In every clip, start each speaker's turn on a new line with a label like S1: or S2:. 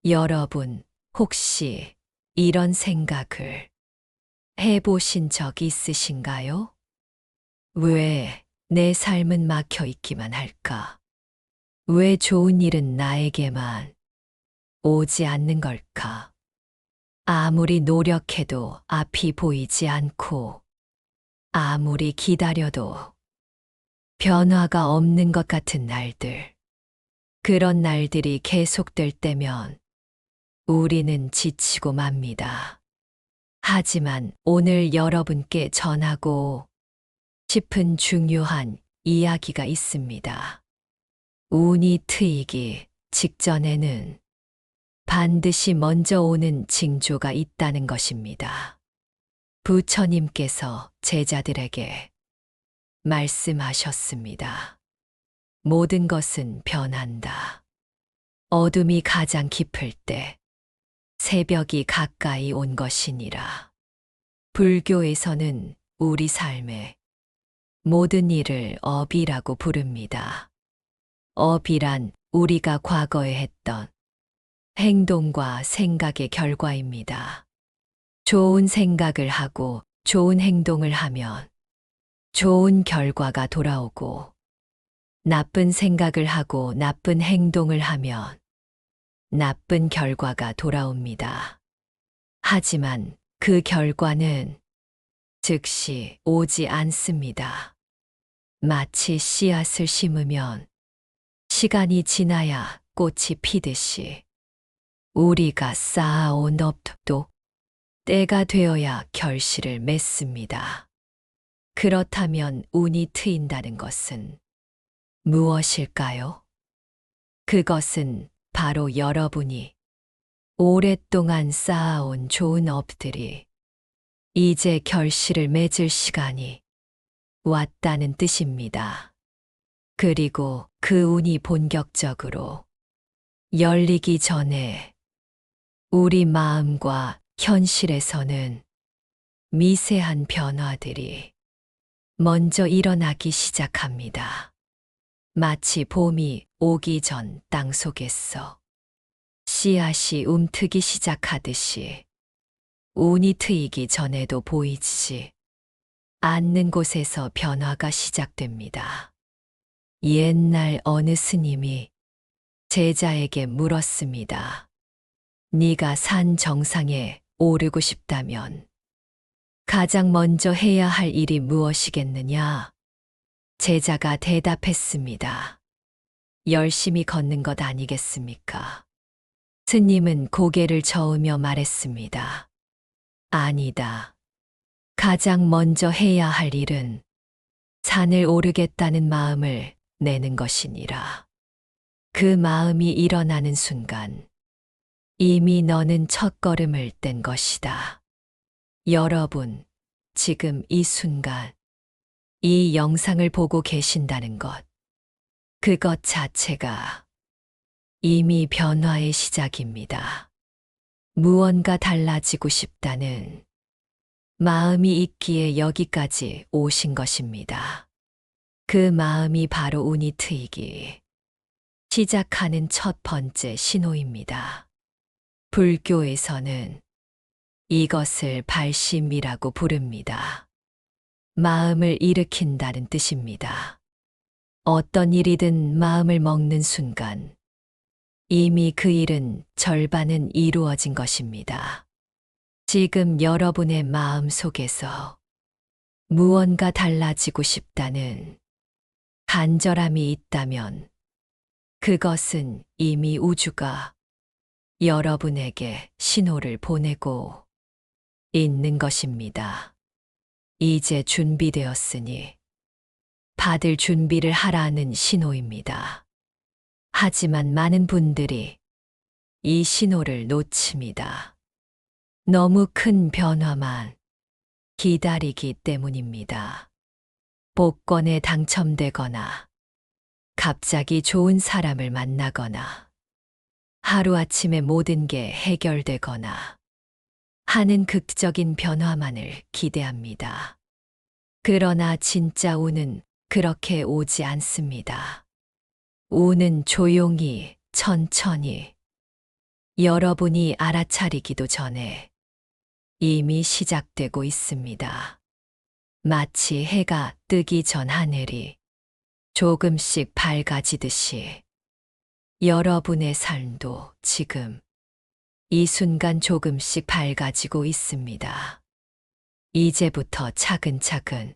S1: 여러분, 혹시 이런 생각을 해보신 적 있으신가요? 왜 내 삶은 막혀 있기만 할까? 왜 좋은 일은 나에게만 오지 않는 걸까? 아무리 노력해도 앞이 보이지 않고, 아무리 기다려도 변화가 없는 것 같은 날들. 그런 날들이 계속될 때면 우리는 지치고 맙니다. 하지만 오늘 여러분께 전하고 싶은 중요한 이야기가 있습니다. 운이 트이기 직전에는 반드시 먼저 오는 징조가 있다는 것입니다. 부처님께서 제자들에게 말씀하셨습니다. 모든 것은 변한다. 어둠이 가장 깊을 때 새벽이 가까이 온 것이니라. 불교에서는 우리 삶의 모든 일을 업이라고 부릅니다. 업이란 우리가 과거에 했던 행동과 생각의 결과입니다. 좋은 생각을 하고 좋은 행동을 하면 좋은 결과가 돌아오고, 나쁜 생각을 하고 나쁜 행동을 하면 나쁜 결과가 돌아옵니다. 하지만 그 결과는 즉시 오지 않습니다. 마치 씨앗을 심으면 시간이 지나야 꽃이 피듯이 우리가 쌓아온 업도 때가 되어야 결실을 맺습니다. 그렇다면 운이 트인다는 것은 무엇일까요? 그것은 바로 여러분이 오랫동안 쌓아온 좋은 업들이 이제 결실을 맺을 시간이 왔다는 뜻입니다. 그리고 그 운이 본격적으로 열리기 전에 우리 마음과 현실에서는 미세한 변화들이 먼저 일어나기 시작합니다. 마치 봄이 오기 전 땅 속에서 씨앗이 움트기 시작하듯이 운이 트이기 전에도 보이지 않는 곳에서 변화가 시작됩니다. 옛날 어느 스님이 제자에게 물었습니다. 네가 산 정상에 오르고 싶다면 가장 먼저 해야 할 일이 무엇이겠느냐? 제자가 대답했습니다. 열심히 걷는 것 아니겠습니까? 스님은 고개를 저으며 말했습니다. 아니다. 가장 먼저 해야 할 일은 산을 오르겠다는 마음을 내는 것이니라. 그 마음이 일어나는 순간 이미 너는 첫걸음을 뗀 것이다. 여러분, 지금 이 순간 이 영상을 보고 계신다는 것, 그것 자체가 이미 변화의 시작입니다. 무언가 달라지고 싶다는 마음이 있기에 여기까지 오신 것입니다. 그 마음이 바로 운이 트이기 시작하는 첫 번째 신호입니다. 불교에서는 이것을 발심이라고 부릅니다. 마음을 일으킨다는 뜻입니다. 어떤 일이든 마음을 먹는 순간 이미 그 일은 절반은 이루어진 것입니다. 지금 여러분의 마음 속에서 무언가 달라지고 싶다는 간절함이 있다면 그것은 이미 우주가 여러분에게 신호를 보내고 있는 것입니다. 이제 준비되었으니 받을 준비를 하라는 신호입니다. 하지만 많은 분들이 이 신호를 놓칩니다. 너무 큰 변화만 기다리기 때문입니다. 복권에 당첨되거나 갑자기 좋은 사람을 만나거나 하루아침에 모든 게 해결되거나 하는 극적인 변화만을 기대합니다. 그러나 진짜 운은 그렇게 오지 않습니다. 운은 조용히, 천천히, 여러분이 알아차리기도 전에 이미 시작되고 있습니다. 마치 해가 뜨기 전 하늘이 조금씩 밝아지듯이 여러분의 삶도 지금 이 순간 조금씩 밝아지고 있습니다. 이제부터 차근차근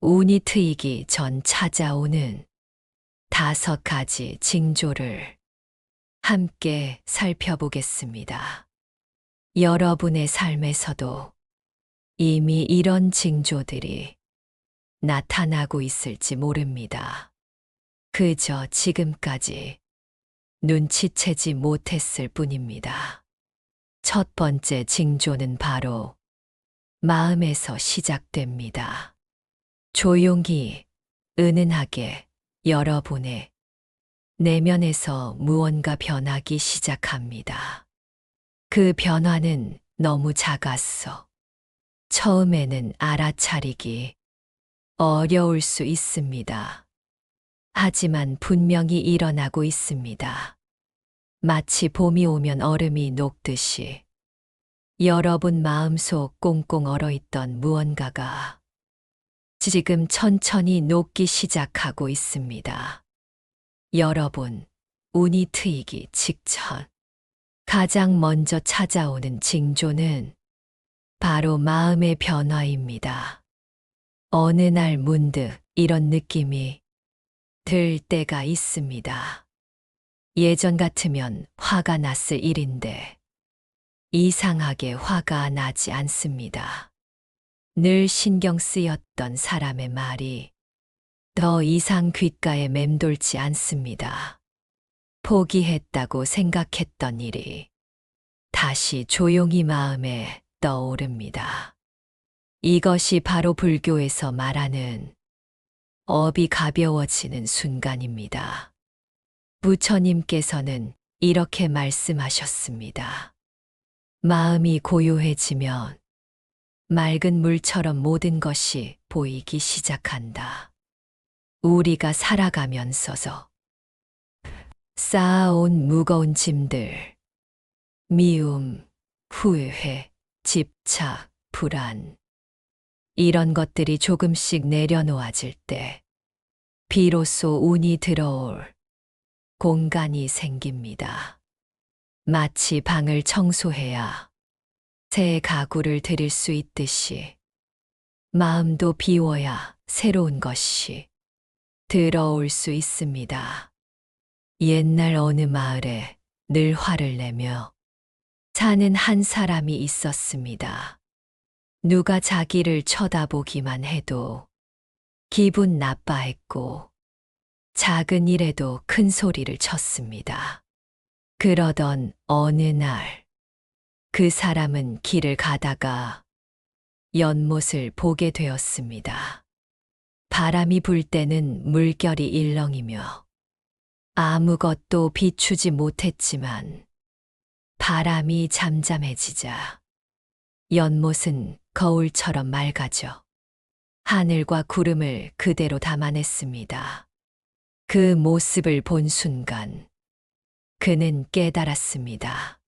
S1: 운이 트이기 전 찾아오는 5가지 징조를 함께 살펴보겠습니다. 여러분의 삶에서도 이미 이런 징조들이 나타나고 있을지 모릅니다. 그저 지금까지 눈치채지 못했을 뿐입니다. 첫 번째 징조는 바로 마음에서 시작됩니다. 조용히, 은은하게 여러분의 내면에서 무언가 변하기 시작합니다. 그 변화는 너무 작았어. 처음에는 알아차리기 어려울 수 있습니다. 하지만 분명히 일어나고 있습니다. 마치 봄이 오면 얼음이 녹듯이 여러분 마음속 꽁꽁 얼어있던 무언가가 지금 천천히 녹기 시작하고 있습니다. 여러분, 운이 트이기 직전 가장 먼저 찾아오는 징조는 바로 마음의 변화입니다. 어느 날 문득 이런 느낌이 들 때가 있습니다. 예전 같으면 화가 났을 일인데 이상하게 화가 나지 않습니다. 늘 신경 쓰였던 사람의 말이 더 이상 귓가에 맴돌지 않습니다. 포기했다고 생각했던 일이 다시 조용히 마음에 떠오릅니다. 이것이 바로 불교에서 말하는 업이 가벼워지는 순간입니다. 부처님께서는 이렇게 말씀하셨습니다. 마음이 고요해지면 맑은 물처럼 모든 것이 보이기 시작한다. 우리가 살아가면서서 쌓아온 무거운 짐들, 미움, 후회, 집착, 불안, 이런 것들이 조금씩 내려놓아질 때 비로소 운이 들어올 공간이 생깁니다. 마치 방을 청소해야 새 가구를 들일 수 있듯이 마음도 비워야 새로운 것이 들어올 수 있습니다. 옛날 어느 마을에 늘 화를 내며 사는 한 사람이 있었습니다. 누가 자기를 쳐다보기만 해도 기분 나빠했고 작은 일에도 큰 소리를 쳤습니다. 그러던 어느 날 그 사람은 길을 가다가 연못을 보게 되었습니다. 바람이 불 때는 물결이 일렁이며 아무것도 비추지 못했지만 바람이 잠잠해지자 연못은 거울처럼 맑아져 하늘과 구름을 그대로 담아냈습니다. 그 모습을 본 순간 그는 깨달았습니다.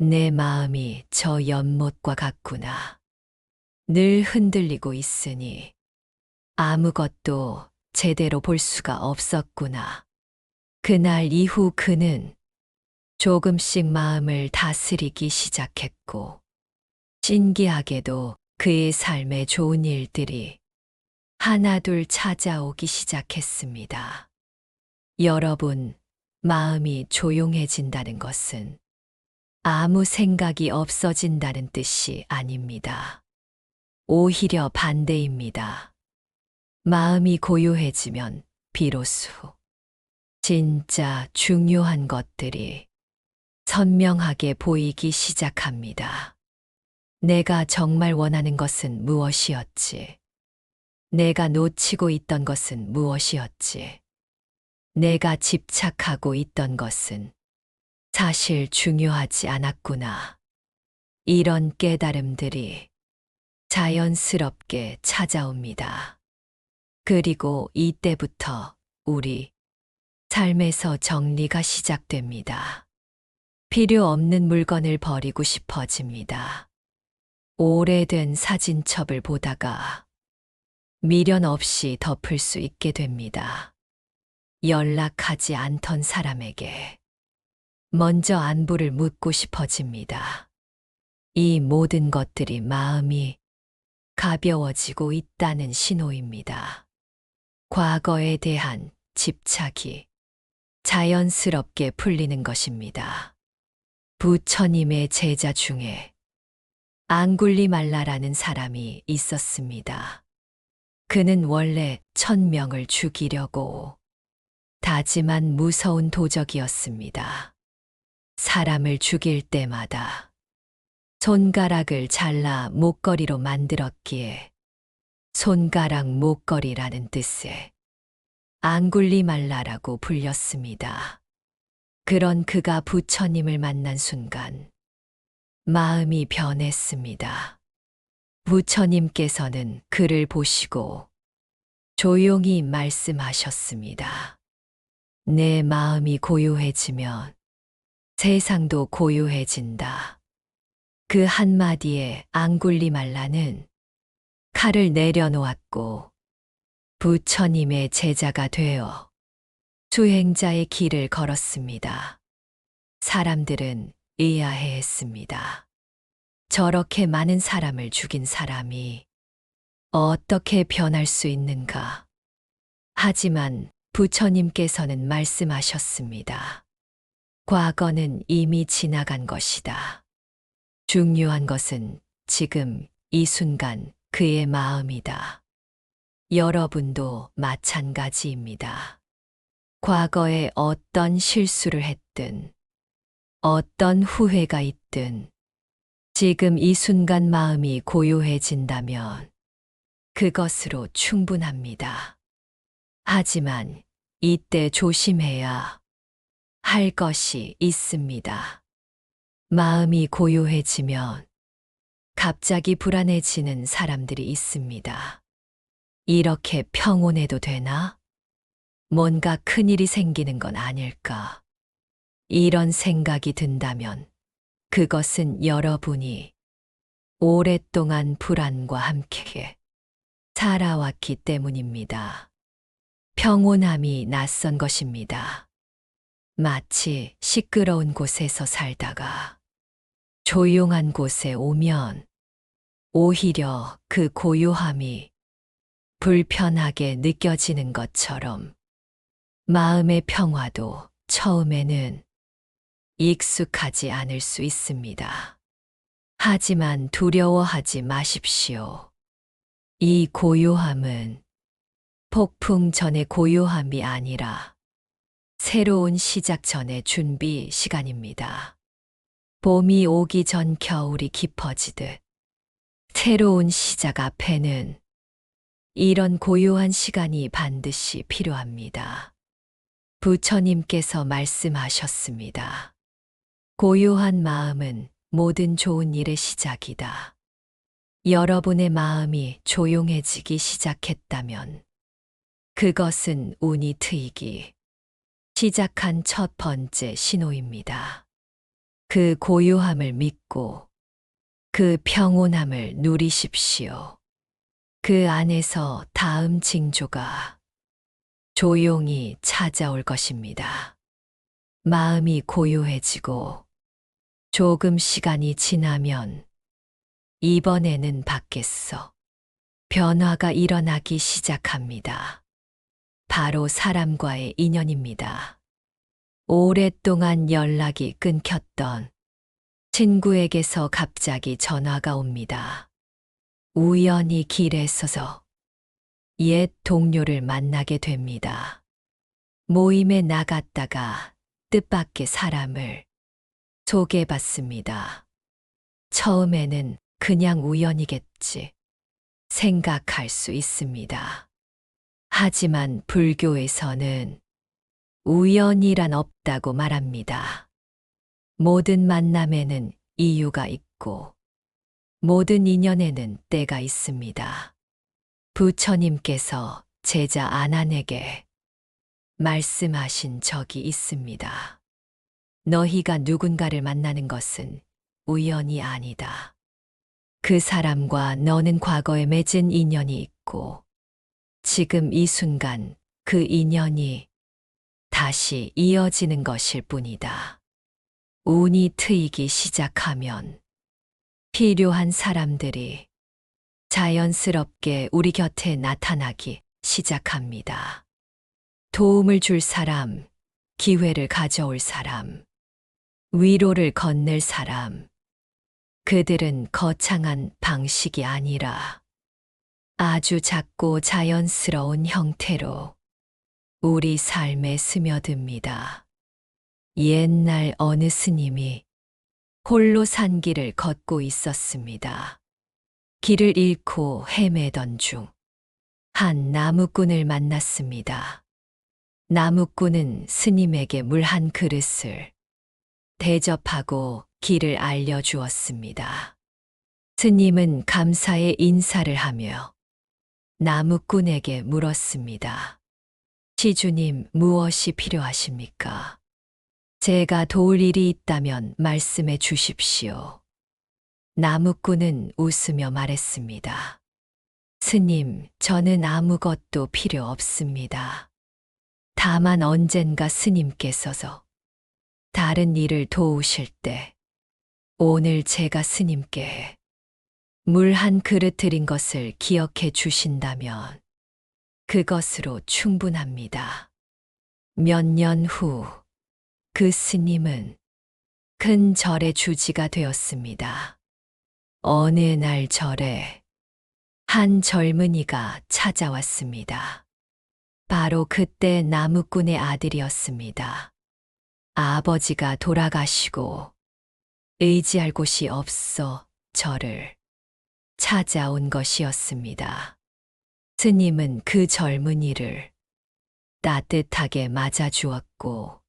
S1: 내 마음이 저 연못과 같구나. 늘 흔들리고 있으니 아무것도 제대로 볼 수가 없었구나. 그날 이후 그는 조금씩 마음을 다스리기 시작했고, 신기하게도 그의 삶에 좋은 일들이 하나둘 찾아오기 시작했습니다. 여러분, 마음이 조용해진다는 것은 아무 생각이 없어진다는 뜻이 아닙니다. 오히려 반대입니다. 마음이 고요해지면 비로소 진짜 중요한 것들이 선명하게 보이기 시작합니다. 내가 정말 원하는 것은 무엇이었지? 내가 놓치고 있던 것은 무엇이었지? 내가 집착하고 있던 것은 사실 중요하지 않았구나. 이런 깨달음들이 자연스럽게 찾아옵니다. 그리고 이때부터 우리 삶에서 정리가 시작됩니다. 필요 없는 물건을 버리고 싶어집니다. 오래된 사진첩을 보다가 미련 없이 덮을 수 있게 됩니다. 연락하지 않던 사람에게 먼저 안부를 묻고 싶어집니다. 이 모든 것들이 마음이 가벼워지고 있다는 신호입니다. 과거에 대한 집착이 자연스럽게 풀리는 것입니다. 부처님의 제자 중에 앙굴리말라라는 사람이 있었습니다. 그는 원래 1000명을 죽이려고 다짐한 무서운 도적이었습니다. 사람을 죽일 때마다 손가락을 잘라 목걸이로 만들었기에 손가락 목걸이라는 뜻의 앙굴리말라라고 불렸습니다. 그런 그가 부처님을 만난 순간 마음이 변했습니다. 부처님께서는 그를 보시고 조용히 말씀하셨습니다. 내 마음이 고요해지면 세상도 고요해진다. 그 한마디에 앙굴리말라는 칼을 내려놓았고 부처님의 제자가 되어 수행자의 길을 걸었습니다. 사람들은 의아해했습니다. 저렇게 많은 사람을 죽인 사람이 어떻게 변할 수 있는가? 하지만 부처님께서는 말씀하셨습니다. 과거는 이미 지나간 것이다. 중요한 것은 지금 이 순간 그의 마음이다. 여러분도 마찬가지입니다. 과거에 어떤 실수를 했든, 어떤 후회가 있든, 지금 이 순간 마음이 고요해진다면 그것으로 충분합니다. 하지만 이때 조심해야 할 것이 있습니다. 마음이 고요해지면 갑자기 불안해지는 사람들이 있습니다. 이렇게 평온해도 되나? 뭔가 큰일이 생기는 건 아닐까? 이런 생각이 든다면 그것은 여러분이 오랫동안 불안과 함께 살아왔기 때문입니다. 평온함이 낯선 것입니다. 마치 시끄러운 곳에서 살다가 조용한 곳에 오면 오히려 그 고요함이 불편하게 느껴지는 것처럼 마음의 평화도 처음에는 익숙하지 않을 수 있습니다. 하지만 두려워하지 마십시오. 이 고요함은 폭풍 전의 고요함이 아니라 새로운 시작 전의 준비 시간입니다. 봄이 오기 전 겨울이 깊어지듯 새로운 시작 앞에는 이런 고요한 시간이 반드시 필요합니다. 부처님께서 말씀하셨습니다. 고요한 마음은 모든 좋은 일의 시작이다. 여러분의 마음이 조용해지기 시작했다면 그것은 운이 트이기 시작한 첫 번째 신호입니다. 그 고요함을 믿고 그 평온함을 누리십시오. 그 안에서 다음 징조가 조용히 찾아올 것입니다. 마음이 고요해지고 조금 시간이 지나면 이번에는 밖에서 변화가 일어나기 시작합니다. 바로 사람과의 인연입니다. 오랫동안 연락이 끊겼던 친구에게서 갑자기 전화가 옵니다. 우연히 길에 서서 옛 동료를 만나게 됩니다. 모임에 나갔다가 뜻밖의 사람을 소개받습니다. 처음에는 그냥 우연이겠지 생각할 수 있습니다. 하지만 불교에서는 우연이란 없다고 말합니다. 모든 만남에는 이유가 있고 모든 인연에는 때가 있습니다. 부처님께서 제자 아난에게 말씀하신 적이 있습니다. 너희가 누군가를 만나는 것은 우연이 아니다. 그 사람과 너는 과거에 맺은 인연이 있고 지금 이 순간 그 인연이 다시 이어지는 것일 뿐이다. 운이 트이기 시작하면 필요한 사람들이 자연스럽게 우리 곁에 나타나기 시작합니다. 도움을 줄 사람, 기회를 가져올 사람, 위로를 건넬 사람, 그들은 거창한 방식이 아니라 아주 작고 자연스러운 형태로 우리 삶에 스며듭니다. 옛날 어느 스님이 홀로 산 길을 걷고 있었습니다. 길을 잃고 헤매던 중 한 나무꾼을 만났습니다. 나무꾼은 스님에게 물 한 그릇을 대접하고 길을 알려주었습니다. 스님은 감사의 인사를 하며 나무꾼에게 물었습니다. 시주님, 무엇이 필요하십니까? 제가 도울 일이 있다면 말씀해 주십시오. 나무꾼은 웃으며 말했습니다. 스님, 저는 아무것도 필요 없습니다. 다만 언젠가 스님께서 다른 일을 도우실 때 오늘 제가 스님께 물 한 그릇 드린 것을 기억해 주신다면 그것으로 충분합니다. 몇 년 후 그 스님은 큰 절의 주지가 되었습니다. 어느 날 절에 한 젊은이가 찾아왔습니다. 바로 그때 나무꾼의 아들이었습니다. 아버지가 돌아가시고 의지할 곳이 없어 저를 찾아온 것이었습니다. 스님은 그 젊은이를 따뜻하게 맞아주었고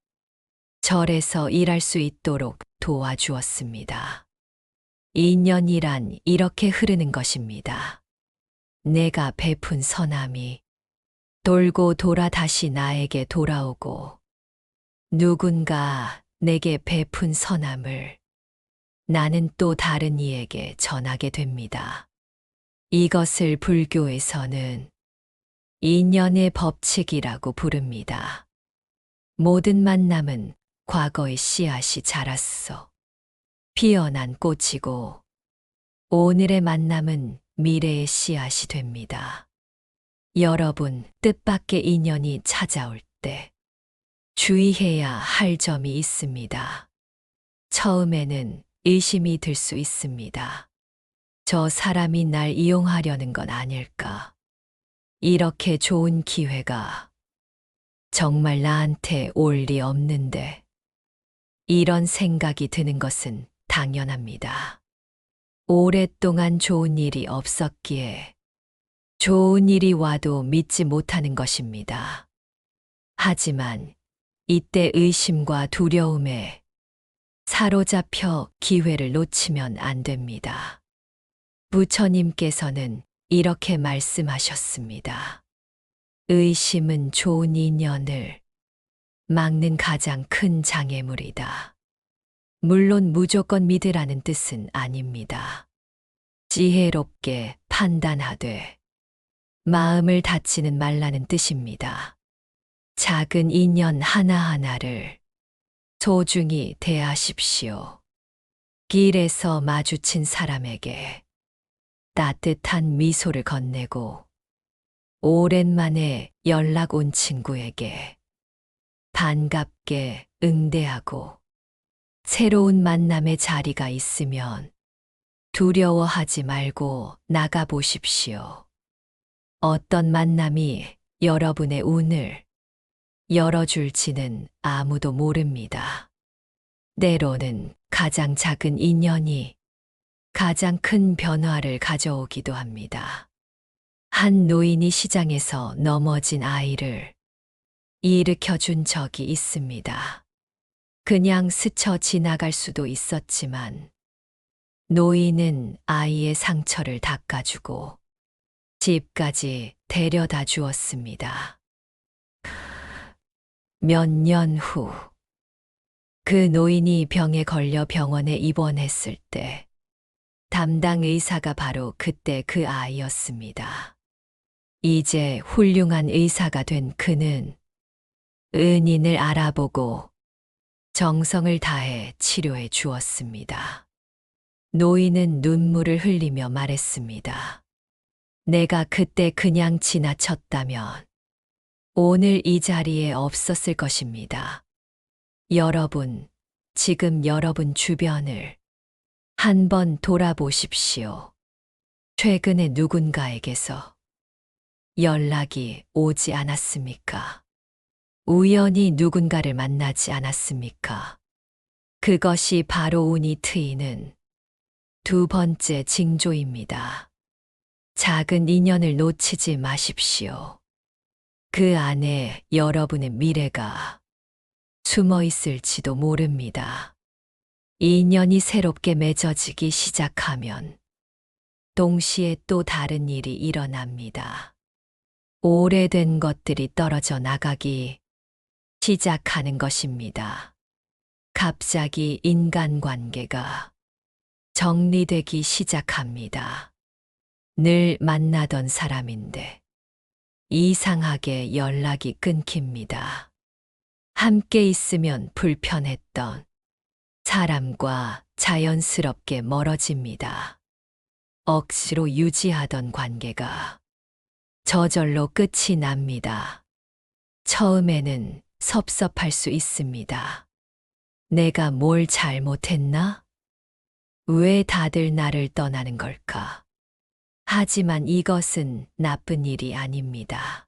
S1: 절에서 일할 수 있도록 도와주었습니다. 인연이란 이렇게 흐르는 것입니다. 내가 베푼 선함이 돌고 돌아 다시 나에게 돌아오고 누군가 내게 베푼 선함을 나는 또 다른 이에게 전하게 됩니다. 이것을 불교에서는 인연의 법칙이라고 부릅니다. 모든 만남은 과거의 씨앗이 자랐어 피어난 꽃이고 오늘의 만남은 미래의 씨앗이 됩니다. 여러분, 뜻밖의 인연이 찾아올 때 주의해야 할 점이 있습니다. 처음에는 의심이 들 수 있습니다. 저 사람이 날 이용하려는 건 아닐까? 이렇게 좋은 기회가 정말 나한테 올 리 없는데. 이런 생각이 드는 것은 당연합니다. 오랫동안 좋은 일이 없었기에 좋은 일이 와도 믿지 못하는 것입니다. 하지만 이때 의심과 두려움에 사로잡혀 기회를 놓치면 안 됩니다. 부처님께서는 이렇게 말씀하셨습니다. 의심은 좋은 인연을 막는 가장 큰 장애물이다. 물론 무조건 믿으라는 뜻은 아닙니다. 지혜롭게 판단하되 마음을 닫지는 말라는 뜻입니다. 작은 인연 하나하나를 소중히 대하십시오. 길에서 마주친 사람에게 따뜻한 미소를 건네고 오랜만에 연락 온 친구에게 반갑게 응대하고 새로운 만남의 자리가 있으면 두려워하지 말고 나가보십시오. 어떤 만남이 여러분의 운을 열어줄지는 아무도 모릅니다. 때로는 가장 작은 인연이 가장 큰 변화를 가져오기도 합니다. 한 노인이 시장에서 넘어진 아이를 일으켜 준 적이 있습니다. 그냥 스쳐 지나갈 수도 있었지만 노인은 아이의 상처를 닦아주고 집까지 데려다 주었습니다. 몇 년 후 그 노인이 병에 걸려 병원에 입원했을 때 담당 의사가 바로 그때 그 아이였습니다. 이제 훌륭한 의사가 된 그는 은인을 알아보고 정성을 다해 치료해 주었습니다. 노인은 눈물을 흘리며 말했습니다. 내가 그때 그냥 지나쳤다면 오늘 이 자리에 없었을 것입니다. 여러분, 지금 여러분 주변을 한번 돌아보십시오. 최근에 누군가에게서 연락이 오지 않았습니까? 우연히 누군가를 만나지 않았습니까? 그것이 바로 운이 트이는 두 번째 징조입니다. 작은 인연을 놓치지 마십시오. 그 안에 여러분의 미래가 숨어 있을지도 모릅니다. 인연이 새롭게 맺어지기 시작하면 동시에 또 다른 일이 일어납니다. 오래된 것들이 떨어져 나가기 시작하는 것입니다. 갑자기 인간관계가 정리되기 시작합니다. 늘 만나던 사람인데 이상하게 연락이 끊깁니다. 함께 있으면 불편했던 사람과 자연스럽게 멀어집니다. 억지로 유지하던 관계가 저절로 끝이 납니다. 처음에는 섭섭할 수 있습니다. 내가 뭘 잘못했나? 왜 다들 나를 떠나는 걸까? 하지만 이것은 나쁜 일이 아닙니다.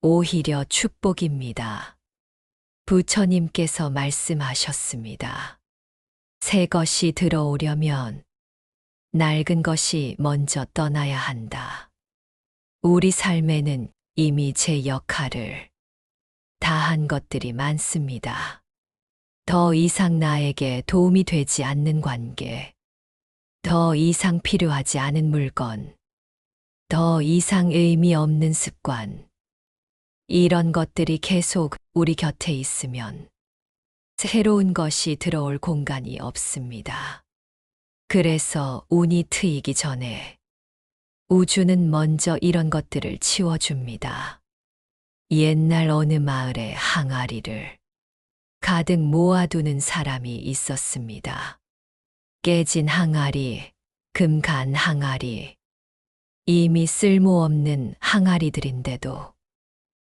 S1: 오히려 축복입니다. 부처님께서 말씀하셨습니다. 새 것이 들어오려면 낡은 것이 먼저 떠나야 한다. 우리 삶에는 이미 제 역할을 다한 것들이 많습니다. 더 이상 나에게 도움이 되지 않는 관계, 더 이상 필요하지 않은 물건, 더 이상 의미 없는 습관, 이런 것들이 계속 우리 곁에 있으면 새로운 것이 들어올 공간이 없습니다. 그래서 운이 트이기 전에 우주는 먼저 이런 것들을 치워줍니다. 옛날 어느 마을에 항아리를 가득 모아두는 사람이 있었습니다. 깨진 항아리, 금간 항아리, 이미 쓸모없는 항아리들인데도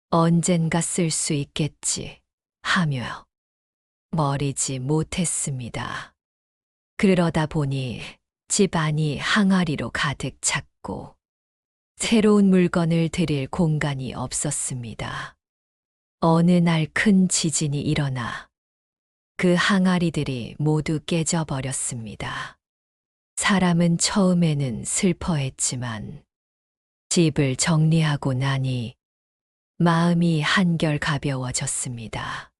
S1: 언젠가 쓸 수 있겠지 하며 버리지 못했습니다. 그러다 보니 집 안이 항아리로 가득 찼고 새로운 물건을 들일 공간이 없었습니다. 어느 날 큰 지진이 일어나 그 항아리들이 모두 깨져버렸습니다. 사람은 처음에는 슬퍼했지만 집을 정리하고 나니 마음이 한결 가벼워졌습니다.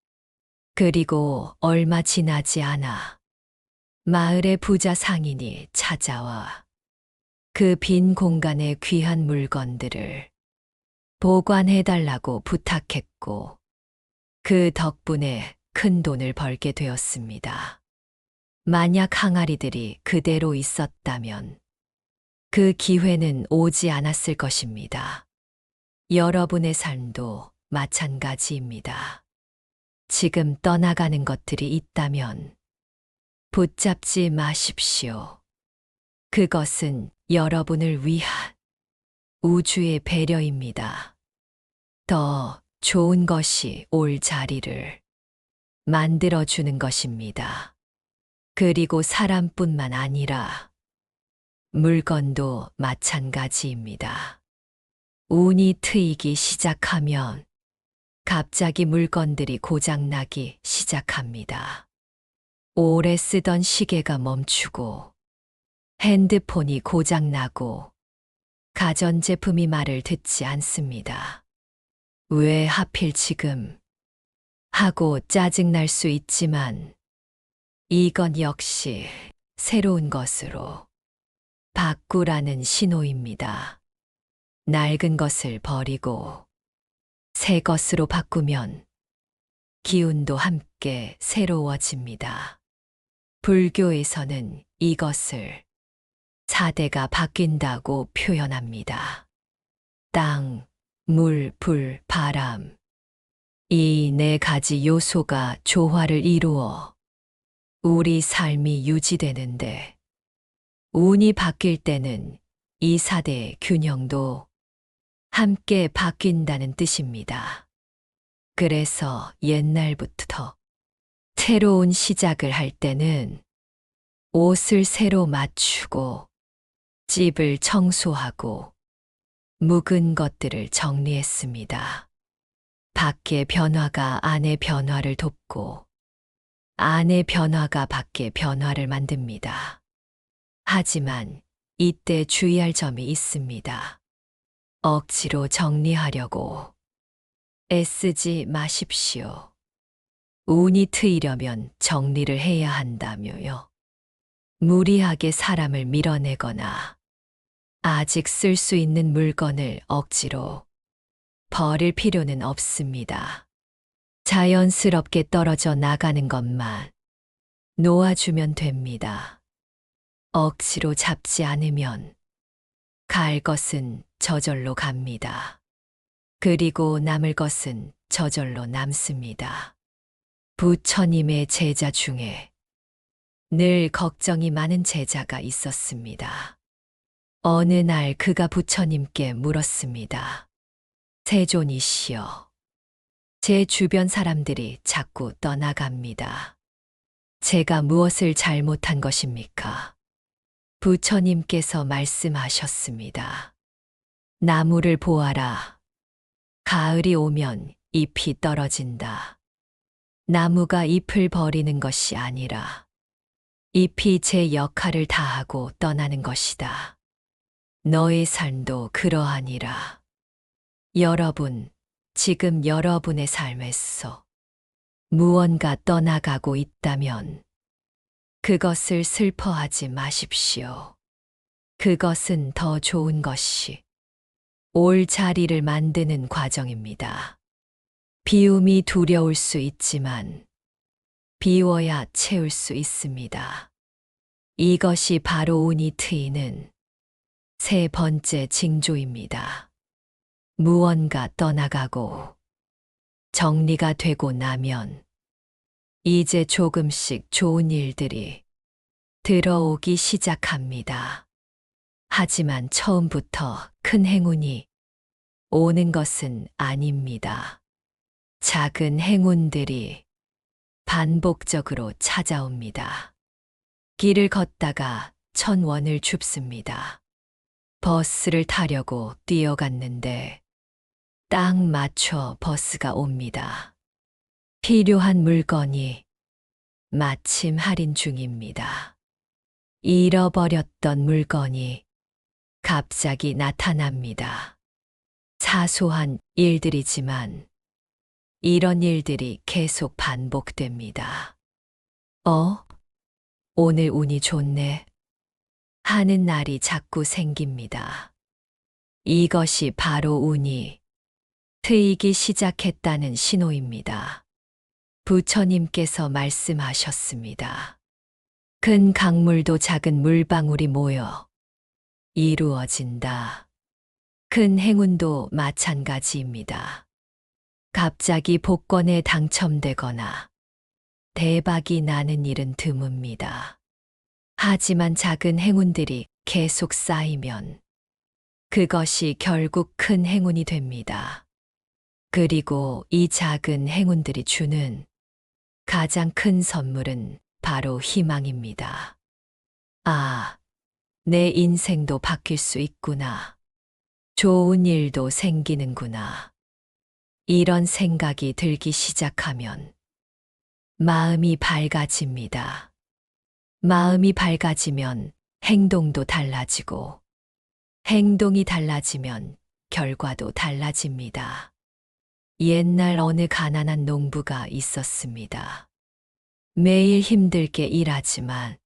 S1: 그리고 얼마 지나지 않아 마을의 부자 상인이 찾아와 그 빈 공간의 귀한 물건들을 보관해달라고 부탁했고 그 덕분에 큰 돈을 벌게 되었습니다. 만약 항아리들이 그대로 있었다면 그 기회는 오지 않았을 것입니다. 여러분의 삶도 마찬가지입니다. 지금 떠나가는 것들이 있다면 붙잡지 마십시오. 그것은 여러분을 위한 우주의 배려입니다. 더 좋은 것이 올 자리를 만들어주는 것입니다. 그리고 사람뿐만 아니라 물건도 마찬가지입니다. 운이 트이기 시작하면 갑자기 물건들이 고장나기 시작합니다. 오래 쓰던 시계가 멈추고 핸드폰이 고장나고 가전제품이 말을 듣지 않습니다. 왜 하필 지금? 하고 짜증날 수 있지만 이건 역시 새로운 것으로 바꾸라는 신호입니다. 낡은 것을 버리고 새 것으로 바꾸면 기운도 함께 새로워집니다. 불교에서는 이것을 사대가 바뀐다고 표현합니다. 땅, 물, 불, 바람. 이 네 가지 요소가 조화를 이루어 우리 삶이 유지되는데, 운이 바뀔 때는 이 사대의 균형도 함께 바뀐다는 뜻입니다. 그래서 옛날부터 새로운 시작을 할 때는 옷을 새로 맞추고 집을 청소하고 묵은 것들을 정리했습니다. 밖의 변화가 안의 변화를 돕고 안의 변화가 밖의 변화를 만듭니다. 하지만 이때 주의할 점이 있습니다. 억지로 정리하려고 애쓰지 마십시오. 운이 트이려면 정리를 해야 한다며요. 무리하게 사람을 밀어내거나 아직 쓸 수 있는 물건을 억지로 버릴 필요는 없습니다. 자연스럽게 떨어져 나가는 것만 놓아주면 됩니다. 억지로 잡지 않으면 갈 것은 저절로 갑니다. 그리고 남을 것은 저절로 남습니다. 부처님의 제자 중에 늘 걱정이 많은 제자가 있었습니다. 어느 날 그가 부처님께 물었습니다. 세존이시여, 제 주변 사람들이 자꾸 떠나갑니다. 제가 무엇을 잘못한 것입니까? 부처님께서 말씀하셨습니다. 나무를 보아라. 가을이 오면 잎이 떨어진다. 나무가 잎을 버리는 것이 아니라 잎이 제 역할을 다하고 떠나는 것이다. 너의 삶도 그러하니라. 여러분, 지금 여러분의 삶에서 무언가 떠나가고 있다면 그것을 슬퍼하지 마십시오. 그것은 더 좋은 것이 올 자리를 만드는 과정입니다. 비움이 두려울 수 있지만 비워야 채울 수 있습니다. 이것이 바로 운이 트이는 세 번째 징조입니다. 무언가 떠나가고 정리가 되고 나면 이제 조금씩 좋은 일들이 들어오기 시작합니다. 하지만 처음부터 큰 행운이 오는 것은 아닙니다. 작은 행운들이 반복적으로 찾아옵니다. 길을 걷다가 1,000원을 줍습니다. 버스를 타려고 뛰어갔는데 딱 맞춰 버스가 옵니다. 필요한 물건이 마침 할인 중입니다. 잃어버렸던 물건이 갑자기 나타납니다. 사소한 일들이지만 이런 일들이 계속 반복됩니다. 오늘 운이 좋네 하는 날이 자꾸 생깁니다. 이것이 바로 운이 트이기 시작했다는 신호입니다. 부처님께서 말씀하셨습니다. 큰 강물도 작은 물방울이 모여 이루어진다. 큰 행운도 마찬가지입니다. 갑자기 복권에 당첨되거나 대박이 나는 일은 드뭅니다. 하지만 작은 행운들이 계속 쌓이면 그것이 결국 큰 행운이 됩니다. 그리고 이 작은 행운들이 주는 가장 큰 선물은 바로 희망입니다. 아, 내 인생도 바뀔 수 있구나. 좋은 일도 생기는구나. 이런 생각이 들기 시작하면 마음이 밝아집니다. 마음이 밝아지면 행동도 달라지고 행동이 달라지면 결과도 달라집니다. 옛날 어느 가난한 농부가 있었습니다. 매일 힘들게 일하지만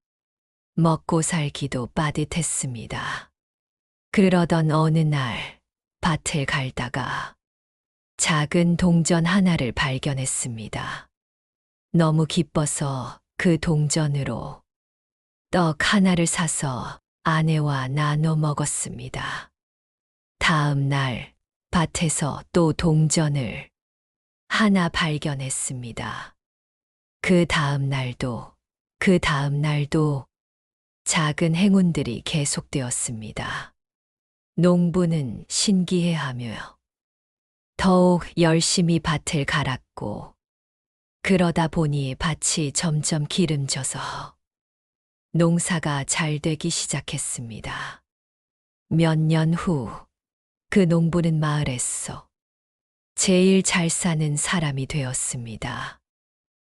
S1: 먹고 살기도 빠듯했습니다. 그러던 어느 날 밭을 갈다가 작은 동전 하나를 발견했습니다. 너무 기뻐서 그 동전으로 떡 하나를 사서 아내와 나눠 먹었습니다. 다음 날 밭에서 또 동전을 하나 발견했습니다. 그 다음 날도 작은 행운들이 계속되었습니다. 농부는 신기해하며 더욱 열심히 밭을 갈았고, 그러다 보니 밭이 점점 기름져서 농사가 잘 되기 시작했습니다. 몇 년 후, 그 농부는 마을에서 제일 잘 사는 사람이 되었습니다.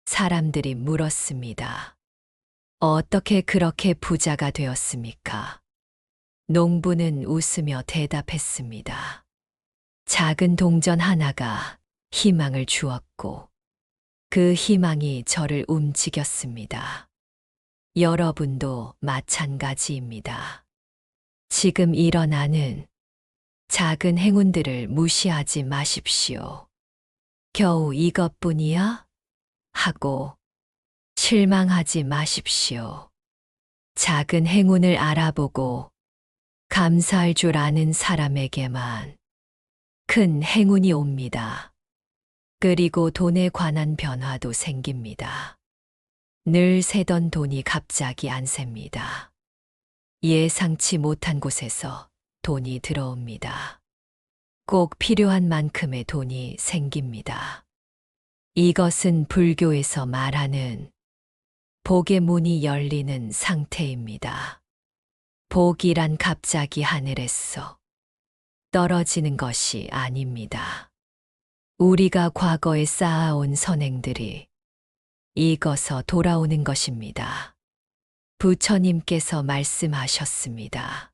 S1: 사람들이 물었습니다. 어떻게 그렇게 부자가 되었습니까? 농부는 웃으며 대답했습니다. 작은 동전 하나가 희망을 주었고, 그 희망이 저를 움직였습니다. 여러분도 마찬가지입니다. 지금 일어나는 작은 행운들을 무시하지 마십시오. 겨우 이것뿐이야? 하고 실망하지 마십시오. 작은 행운을 알아보고 감사할 줄 아는 사람에게만 큰 행운이 옵니다. 그리고 돈에 관한 변화도 생깁니다. 늘 새던 돈이 갑자기 안 셉니다. 예상치 못한 곳에서 돈이 들어옵니다. 꼭 필요한 만큼의 돈이 생깁니다. 이것은 불교에서 말하는 복의 문이 열리는 상태입니다. 복이란 갑자기 하늘에서 떨어지는 것이 아닙니다. 우리가 과거에 쌓아온 선행들이 익어서 돌아오는 것입니다. 부처님께서 말씀하셨습니다.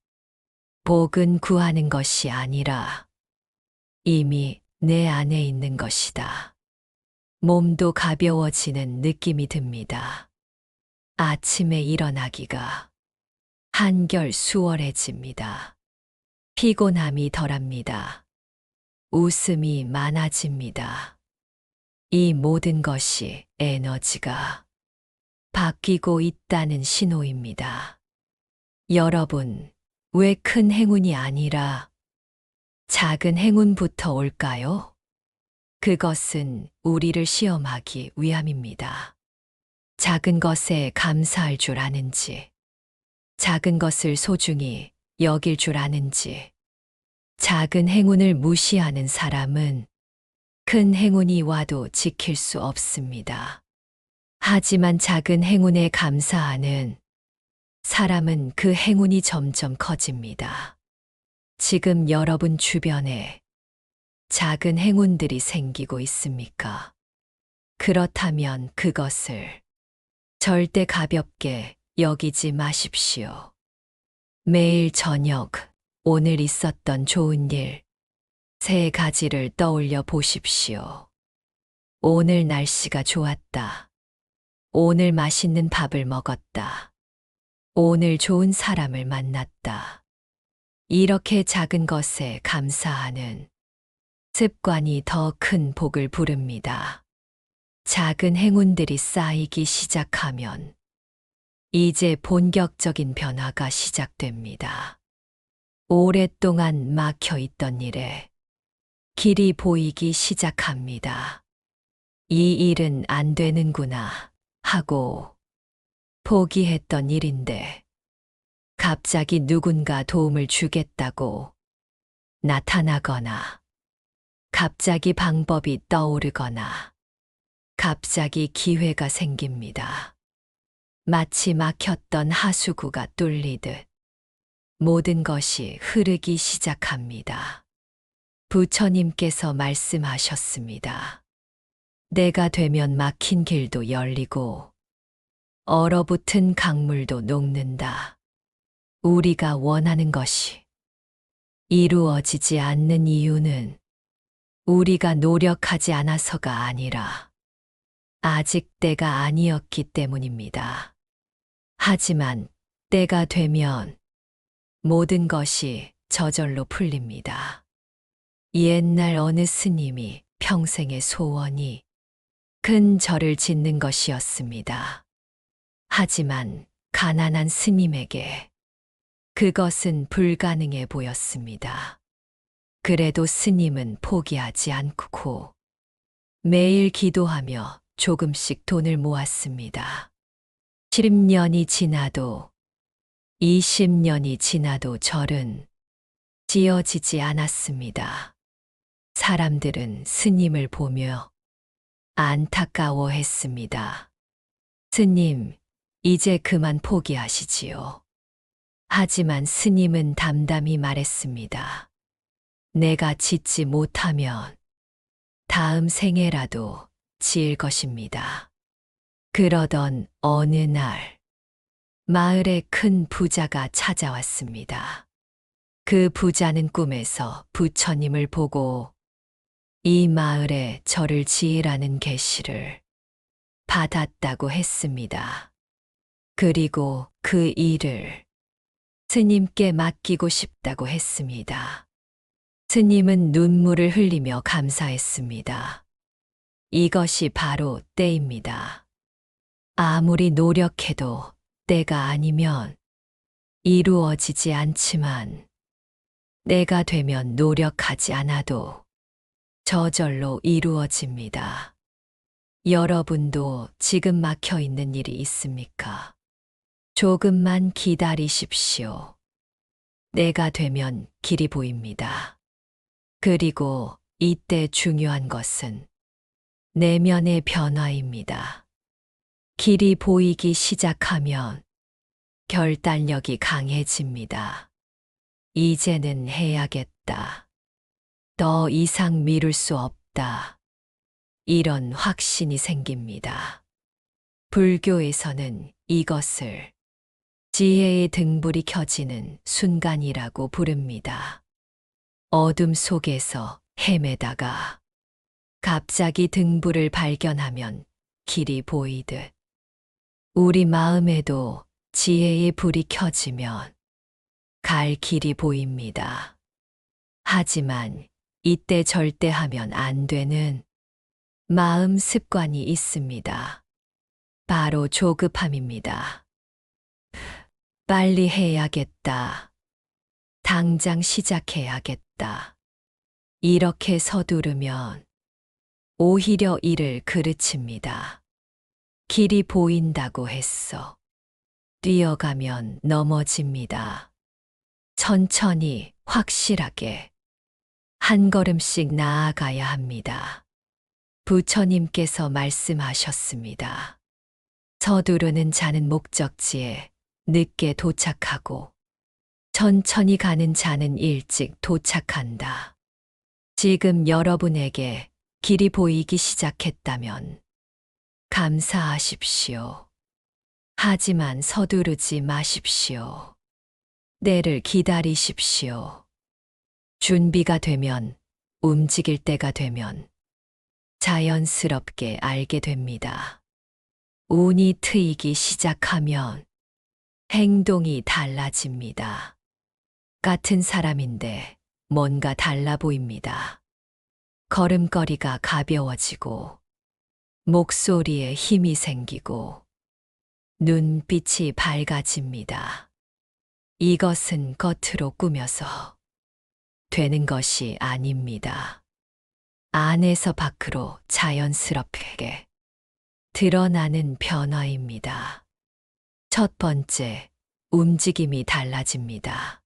S1: 복은 구하는 것이 아니라 이미 내 안에 있는 것이다. 몸도 가벼워지는 느낌이 듭니다. 아침에 일어나기가 한결 수월해집니다. 피곤함이 덜합니다. 웃음이 많아집니다. 이 모든 것이 에너지가 바뀌고 있다는 신호입니다. 여러분, 왜 큰 행운이 아니라 작은 행운부터 올까요? 그것은 우리를 시험하기 위함입니다. 작은 것에 감사할 줄 아는지, 작은 것을 소중히 여길 줄 아는지, 작은 행운을 무시하는 사람은 큰 행운이 와도 지킬 수 없습니다. 하지만 작은 행운에 감사하는 사람은 그 행운이 점점 커집니다. 지금 여러분 주변에 작은 행운들이 생기고 있습니까? 그렇다면 그것을 절대 가볍게 여기지 마십시오. 매일 저녁, 오늘 있었던 좋은 일, 3가지를 떠올려 보십시오. 오늘 날씨가 좋았다. 오늘 맛있는 밥을 먹었다. 오늘 좋은 사람을 만났다. 이렇게 작은 것에 감사하는 습관이 더 큰 복을 부릅니다. 작은 행운들이 쌓이기 시작하면 이제 본격적인 변화가 시작됩니다. 오랫동안 막혀 있던 일에 길이 보이기 시작합니다. 이 일은 안 되는구나 하고 포기했던 일인데 갑자기 누군가 도움을 주겠다고 나타나거나 갑자기 방법이 떠오르거나 갑자기 기회가 생깁니다. 마치 막혔던 하수구가 뚫리듯 모든 것이 흐르기 시작합니다. 부처님께서 말씀하셨습니다. 때가 되면 막힌 길도 열리고 얼어붙은 강물도 녹는다. 우리가 원하는 것이 이루어지지 않는 이유는 우리가 노력하지 않아서가 아니라 아직 때가 아니었기 때문입니다. 하지만 때가 되면 모든 것이 저절로 풀립니다. 옛날 어느 스님이 평생의 소원이 큰 절을 짓는 것이었습니다. 하지만 가난한 스님에게 그것은 불가능해 보였습니다. 그래도 스님은 포기하지 않고 매일 기도하며 조금씩 돈을 모았습니다. 10년이 지나도 20년이 지나도 절은 지어지지 않았습니다. 사람들은 스님을 보며 안타까워했습니다. 스님, 이제 그만 포기하시지요. 하지만 스님은 담담히 말했습니다. 내가 짓지 못하면 다음 생에라도 지을 것입니다. 그러던 어느 날, 마을에 큰 부자가 찾아왔습니다. 그 부자는 꿈에서 부처님을 보고 이 마을에 절을 지으라는 계시를 받았다고 했습니다. 그리고 그 일을 스님께 맡기고 싶다고 했습니다. 스님은 눈물을 흘리며 감사했습니다. 이것이 바로 때입니다. 아무리 노력해도 때가 아니면 이루어지지 않지만 때가 되면 노력하지 않아도 저절로 이루어집니다. 여러분도 지금 막혀 있는 일이 있습니까? 조금만 기다리십시오. 때가 되면 길이 보입니다. 그리고 이때 중요한 것은 내면의 변화입니다. 길이 보이기 시작하면 결단력이 강해집니다. 이제는 해야겠다. 더 이상 미룰 수 없다. 이런 확신이 생깁니다. 불교에서는 이것을 지혜의 등불이 켜지는 순간이라고 부릅니다. 어둠 속에서 헤매다가 갑자기 등불을 발견하면 길이 보이듯 우리 마음에도 지혜의 불이 켜지면 갈 길이 보입니다. 하지만 이때 절대 하면 안 되는 마음 습관이 있습니다. 바로 조급함입니다. 빨리 해야겠다. 당장 시작해야겠다. 이렇게 서두르면 오히려 일을 그르칩니다. 길이 보인다고 했어. 뛰어가면 넘어집니다. 천천히 확실하게 한 걸음씩 나아가야 합니다. 부처님께서 말씀하셨습니다. 서두르는 자는 목적지에 늦게 도착하고 천천히 가는 자는 일찍 도착한다. 지금 여러분에게 길이 보이기 시작했다면 감사하십시오. 하지만 서두르지 마십시오. 때를 기다리십시오. 준비가 되면, 움직일 때가 되면 자연스럽게 알게 됩니다. 운이 트이기 시작하면 행동이 달라집니다. 같은 사람인데 뭔가 달라 보입니다. 걸음걸이가 가벼워지고 목소리에 힘이 생기고 눈빛이 밝아집니다. 이것은 겉으로 꾸며서 되는 것이 아닙니다. 안에서 밖으로 자연스럽게 드러나는 변화입니다. 첫 번째, 움직임이 달라집니다.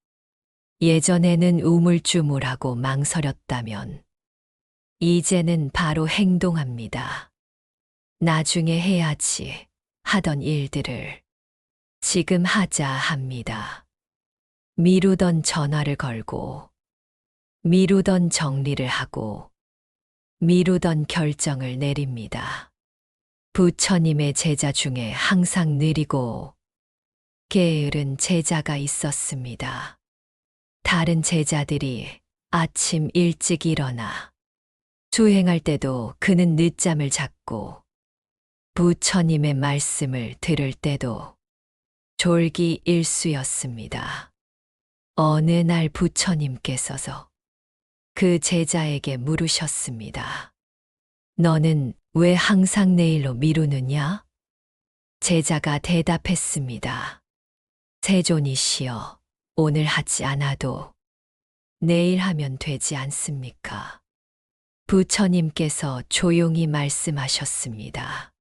S1: 예전에는 우물쭈물하고 망설였다면 이제는 바로 행동합니다. 나중에 해야지 하던 일들을 지금 하자 합니다. 미루던 전화를 걸고 미루던 정리를 하고 미루던 결정을 내립니다. 부처님의 제자 중에 항상 느리고 게으른 제자가 있었습니다. 다른 제자들이 아침 일찍 일어나 수행할 때도 그는 늦잠을 잤고 부처님의 말씀을 들을 때도 졸기일수였습니다. 어느 날 부처님께서 그 제자에게 물으셨습니다. 너는 왜 항상 내일로 미루느냐? 제자가 대답했습니다. 세존이시여, 오늘 하지 않아도 내일 하면 되지 않습니까? 부처님께서 조용히 말씀하셨습니다.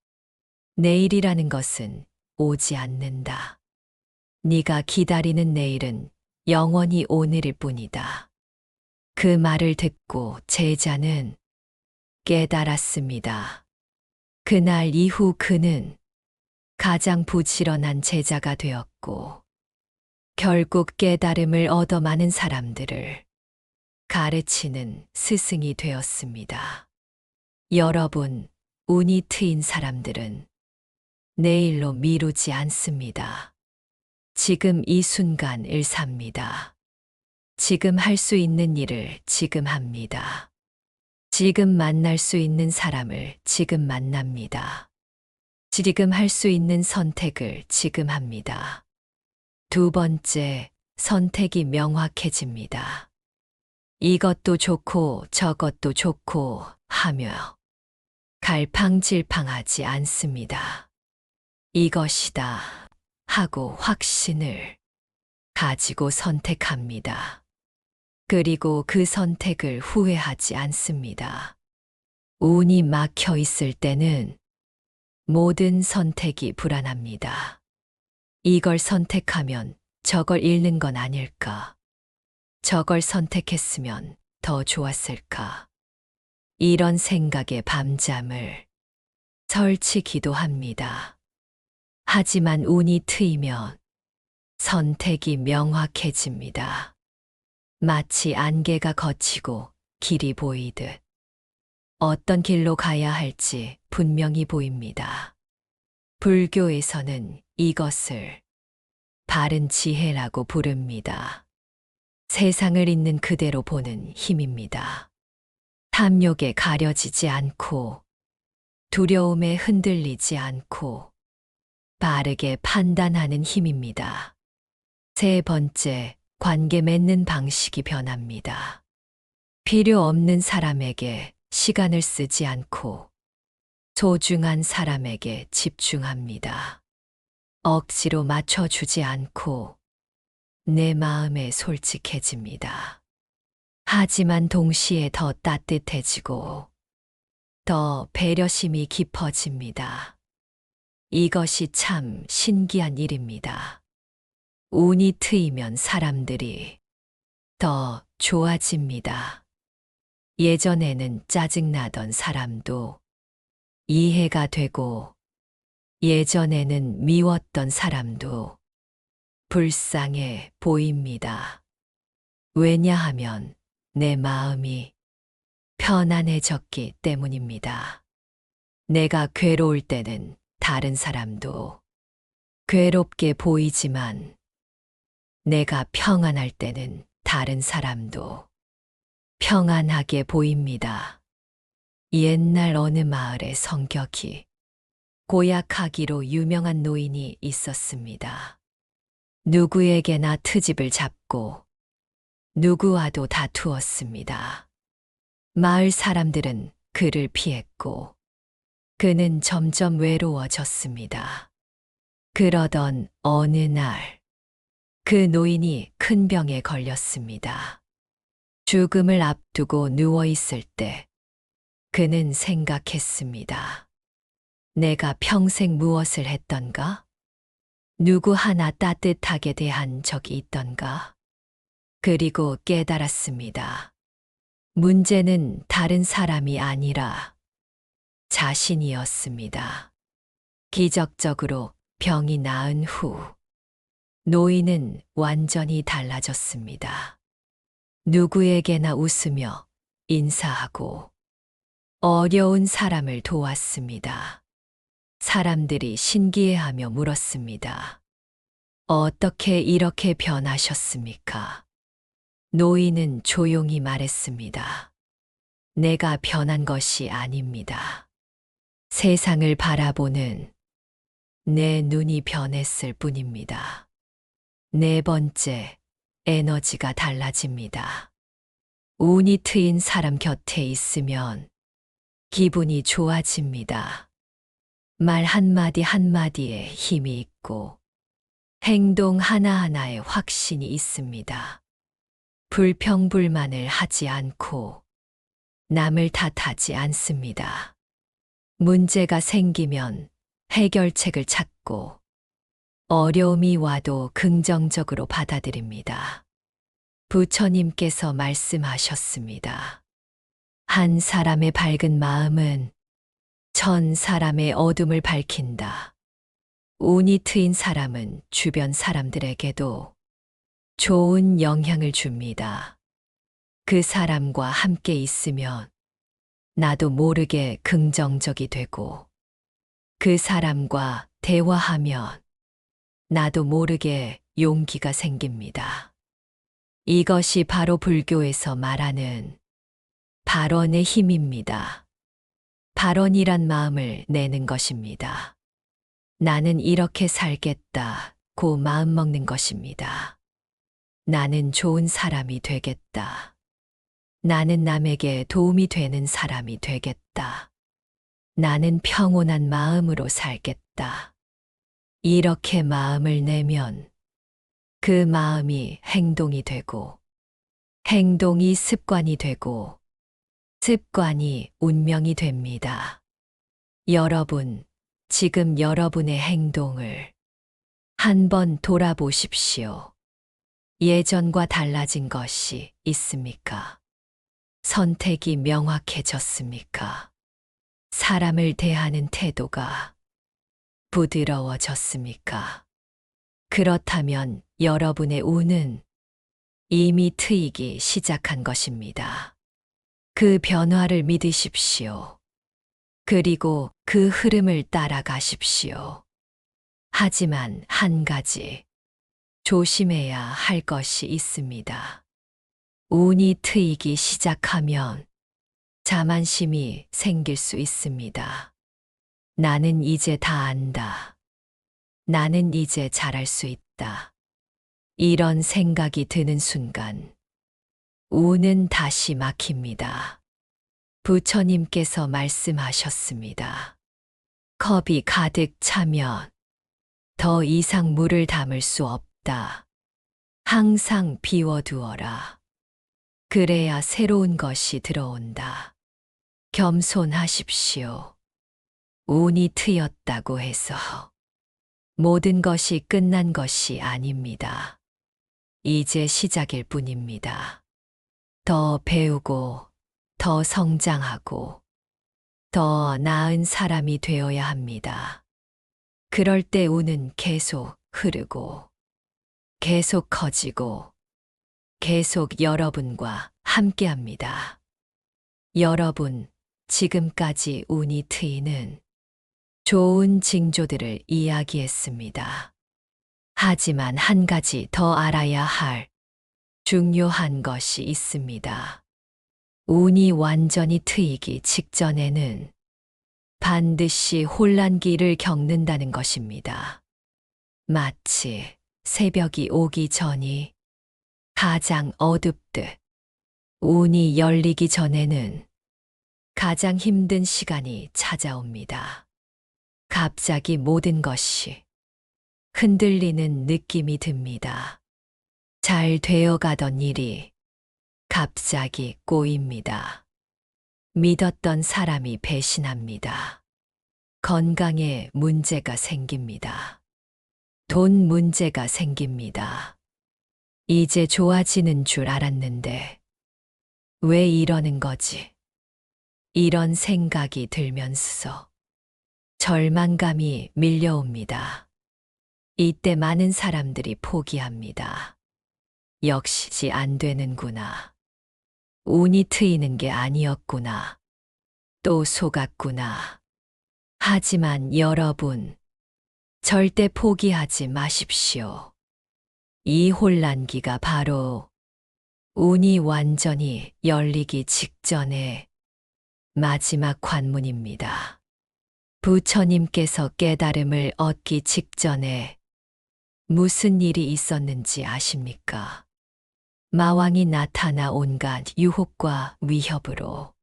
S1: 내일이라는 것은 오지 않는다. 네가 기다리는 내일은 영원히 오늘일 뿐이다. 그 말을 듣고 제자는 깨달았습니다. 그날 이후 그는 가장 부지런한 제자가 되었고, 결국 깨달음을 얻어 많은 사람들을 가르치는 스승이 되었습니다. 여러분, 운이 트인 사람들은 내일로 미루지 않습니다. 지금 이 순간을 삽니다. 지금 할 수 있는 일을 지금 합니다. 지금 만날 수 있는 사람을 지금 만납니다. 지금 할 수 있는 선택을 지금 합니다. 두 번째, 선택이 명확해집니다. 이것도 좋고 저것도 좋고 하며 갈팡질팡하지 않습니다. 이것이다 하고 확신을 가지고 선택합니다. 그리고 그 선택을 후회하지 않습니다. 운이 막혀 있을 때는 모든 선택이 불안합니다. 이걸 선택하면 저걸 잃는 건 아닐까? 저걸 선택했으면 더 좋았을까? 이런 생각에 밤잠을 설치기도 합니다. 하지만 운이 트이면 선택이 명확해집니다. 마치 안개가 걷히고 길이 보이듯 어떤 길로 가야 할지 분명히 보입니다. 불교에서는 이것을 바른 지혜라고 부릅니다. 세상을 있는 그대로 보는 힘입니다. 탐욕에 가려지지 않고 두려움에 흔들리지 않고 빠르게 판단하는 힘입니다. 세 번째, 관계 맺는 방식이 변합니다. 필요 없는 사람에게 시간을 쓰지 않고 소중한 사람에게 집중합니다. 억지로 맞춰주지 않고 내 마음에 솔직해집니다. 하지만 동시에 더 따뜻해지고 더 배려심이 깊어집니다. 이것이 참 신기한 일입니다. 운이 트이면 사람들이 더 좋아집니다. 예전에는 짜증나던 사람도 이해가 되고, 예전에는 미웠던 사람도 불쌍해 보입니다. 왜냐하면 내 마음이 편안해졌기 때문입니다. 내가 괴로울 때는 다른 사람도 괴롭게 보이지만, 내가 평안할 때는 다른 사람도 평안하게 보입니다. 옛날 어느 마을에 성격이 고약하기로 유명한 노인이 있었습니다. 누구에게나 트집을 잡고 누구와도 다투었습니다. 마을 사람들은 그를 피했고 그는 점점 외로워졌습니다. 그러던 어느 날 그 노인이 큰 병에 걸렸습니다. 죽음을 앞두고 누워 있을 때 그는 생각했습니다. 내가 평생 무엇을 했던가? 누구 하나 따뜻하게 대한 적이 있던가? 그리고 깨달았습니다. 문제는 다른 사람이 아니라 자신이었습니다. 기적적으로 병이 나은 후 노인은 완전히 달라졌습니다. 누구에게나 웃으며 인사하고 어려운 사람을 도왔습니다. 사람들이 신기해하며 물었습니다. 어떻게 이렇게 변하셨습니까? 노인은 조용히 말했습니다. 내가 변한 것이 아닙니다. 세상을 바라보는 내 눈이 변했을 뿐입니다. 네 번째, 에너지가 달라집니다. 운이 트인 사람 곁에 있으면 기분이 좋아집니다. 말 한마디 한마디에 힘이 있고 행동 하나하나에 확신이 있습니다. 불평불만을 하지 않고 남을 탓하지 않습니다. 문제가 생기면 해결책을 찾고 어려움이 와도 긍정적으로 받아들입니다. 부처님께서 말씀하셨습니다. 한 사람의 밝은 마음은 천 사람의 어둠을 밝힌다. 운이 트인 사람은 주변 사람들에게도 좋은 영향을 줍니다. 그 사람과 함께 있으면 나도 모르게 긍정적이 되고 그 사람과 대화하면 나도 모르게 용기가 생깁니다. 이것이 바로 불교에서 말하는 발언의 힘입니다. 발언이란 마음을 내는 것입니다. 나는 이렇게 살겠다고 마음먹는 것입니다. 나는 좋은 사람이 되겠다. 나는 남에게 도움이 되는 사람이 되겠다. 나는 평온한 마음으로 살겠다. 이렇게 마음을 내면 그 마음이 행동이 되고, 행동이 습관이 되고, 습관이 운명이 됩니다. 여러분, 지금 여러분의 행동을 한번 돌아보십시오. 예전과 달라진 것이 있습니까? 선택이 명확해졌습니까? 사람을 대하는 태도가 부드러워졌습니까? 그렇다면 여러분의 운은 이미 트이기 시작한 것입니다. 그 변화를 믿으십시오. 그리고 그 흐름을 따라가십시오. 하지만 한 가지 조심해야 할 것이 있습니다. 운이 트이기 시작하면 자만심이 생길 수 있습니다. 나는 이제 다 안다. 나는 이제 잘할 수 있다. 이런 생각이 드는 순간 운은 다시 막힙니다. 부처님께서 말씀하셨습니다. 컵이 가득 차면 더 이상 물을 담을 수 없다. 항상 비워두어라. 그래야 새로운 것이 들어온다. 겸손하십시오. 운이 트였다고 해서 모든 것이 끝난 것이 아닙니다. 이제 시작일 뿐입니다. 더 배우고, 더 성장하고, 더 나은 사람이 되어야 합니다. 그럴 때 운은 계속 흐르고, 계속 커지고, 계속 여러분과 함께 합니다. 여러분, 지금까지 운이 트이는 좋은 징조들을 이야기했습니다. 하지만 한 가지 더 알아야 할 중요한 것이 있습니다. 운이 완전히 트이기 직전에는 반드시 혼란기를 겪는다는 것입니다. 마치 새벽이 오기 전이 가장 어둡듯 운이 열리기 전에는 가장 힘든 시간이 찾아옵니다. 갑자기 모든 것이 흔들리는 느낌이 듭니다. 잘 되어가던 일이 갑자기 꼬입니다. 믿었던 사람이 배신합니다. 건강에 문제가 생깁니다. 돈 문제가 생깁니다. 이제 좋아지는 줄 알았는데 왜 이러는 거지? 이런 생각이 들면서 절망감이 밀려옵니다. 이때 많은 사람들이 포기합니다. 역시 안 되는구나. 운이 트이는 게 아니었구나. 또 속았구나. 하지만 여러분, 절대 포기하지 마십시오. 이 혼란기가 바로 운이 완전히 열리기 직전의 마지막 관문입니다. 부처님께서 깨달음을 얻기 직전에 무슨 일이 있었는지 아십니까? 마왕이 나타나 온갖 유혹과 위협으로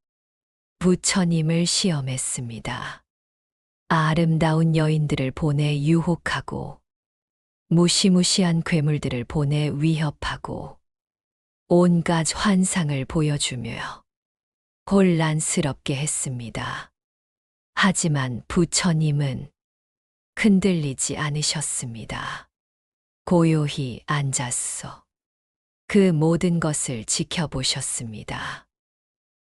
S1: 부처님을 시험했습니다. 아름다운 여인들을 보내 유혹하고 무시무시한 괴물들을 보내 위협하고 온갖 환상을 보여주며 혼란스럽게 했습니다. 하지만 부처님은 흔들리지 않으셨습니다. 고요히 앉았어. 그 모든 것을 지켜보셨습니다.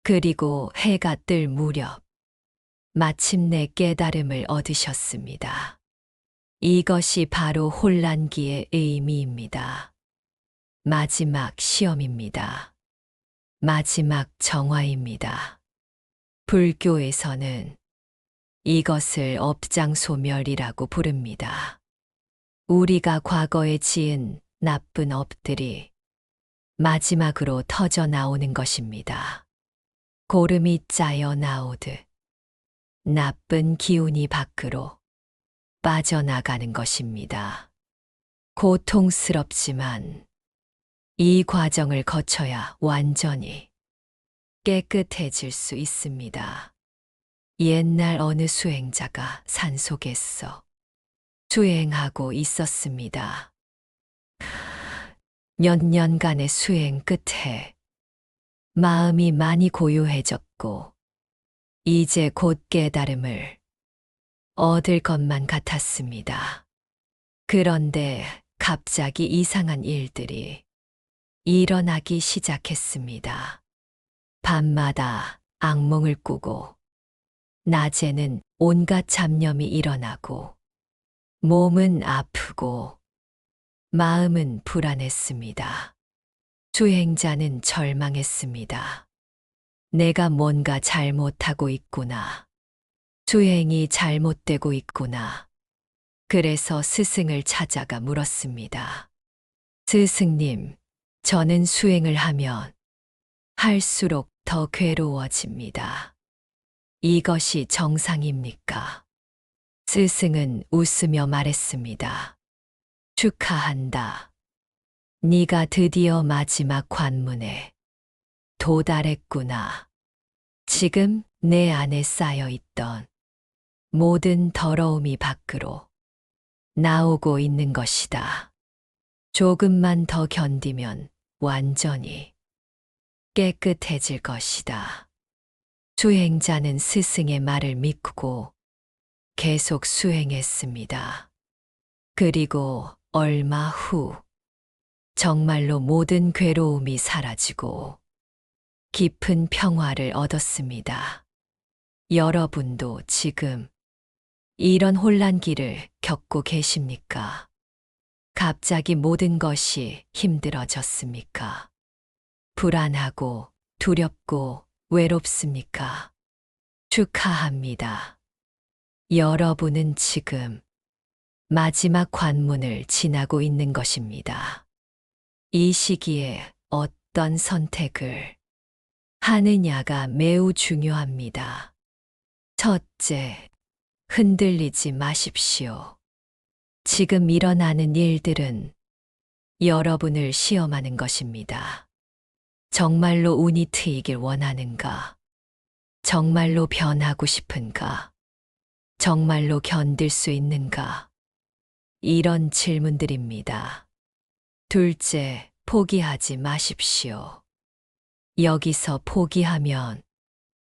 S1: 그리고 해가 뜰 무렵 마침내 깨달음을 얻으셨습니다. 이것이 바로 혼란기의 의미입니다. 마지막 시험입니다. 마지막 정화입니다. 불교에서는 이것을 업장소멸이라고 부릅니다. 우리가 과거에 지은 나쁜 업들이 마지막으로 터져 나오는 것입니다. 고름이 짜여 나오듯 나쁜 기운이 밖으로 빠져나가는 것입니다. 고통스럽지만 이 과정을 거쳐야 완전히 깨끗해질 수 있습니다. 옛날 어느 수행자가 산속에서 수행하고 있었습니다. 몇 년간의 수행 끝에 마음이 많이 고요해졌고 이제 곧 깨달음을 얻을 것만 같았습니다. 그런데 갑자기 이상한 일들이 일어나기 시작했습니다. 밤마다 악몽을 꾸고 낮에는 온갖 잡념이 일어나고 몸은 아프고 마음은 불안했습니다. 수행자는 절망했습니다. 내가 뭔가 잘못하고 있구나. 수행이 잘못되고 있구나. 그래서 스승을 찾아가 물었습니다. 스승님, 저는 수행을 하면 할수록 더 괴로워집니다. 이것이 정상입니까? 스승은 웃으며 말했습니다. 축하한다. 네가 드디어 마지막 관문에 도달했구나. 지금 내 안에 쌓여 있던 모든 더러움이 밖으로 나오고 있는 것이다. 조금만 더 견디면 완전히 깨끗해질 것이다. 수행자는 스승의 말을 믿고 계속 수행했습니다. 그리고 얼마 후 정말로 모든 괴로움이 사라지고 깊은 평화를 얻었습니다. 여러분도 지금 이런 혼란기를 겪고 계십니까? 갑자기 모든 것이 힘들어졌습니까? 불안하고 두렵고 외롭습니까? 축하합니다. 여러분은 지금 마지막 관문을 지나고 있는 것입니다. 이 시기에 어떤 선택을 하느냐가 매우 중요합니다. 첫째, 흔들리지 마십시오. 지금 일어나는 일들은 여러분을 시험하는 것입니다. 정말로 운이 트이길 원하는가? 정말로 변하고 싶은가? 정말로 견딜 수 있는가? 이런 질문들입니다. 둘째, 포기하지 마십시오. 여기서 포기하면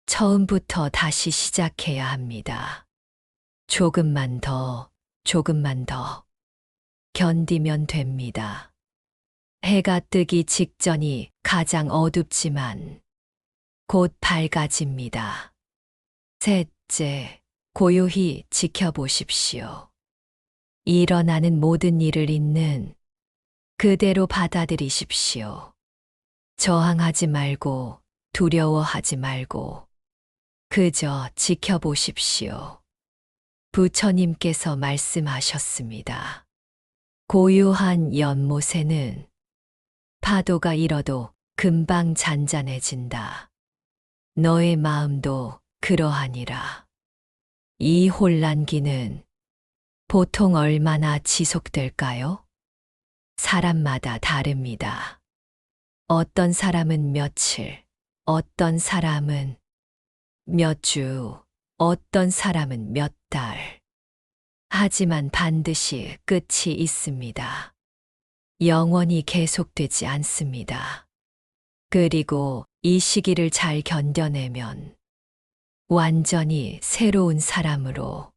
S1: 처음부터 다시 시작해야 합니다. 조금만 더, 조금만 더 견디면 됩니다. 해가 뜨기 직전이 가장 어둡지만 곧 밝아집니다. 셋째, 고요히 지켜보십시오. 일어나는 모든 일을 있는 그대로 받아들이십시오. 저항하지 말고 두려워하지 말고 그저 지켜보십시오. 부처님께서 말씀하셨습니다. 고요한 연못에는 파도가 일어도 금방 잔잔해진다. 너의 마음도 그러하니라. 이 혼란기는 보통 얼마나 지속될까요? 사람마다 다릅니다. 어떤 사람은 며칠, 어떤 사람은 몇 주, 어떤 사람은 몇 달. 하지만 반드시 끝이 있습니다. 영원히 계속되지 않습니다. 그리고 이 시기를 잘 견뎌내면 완전히 새로운 사람으로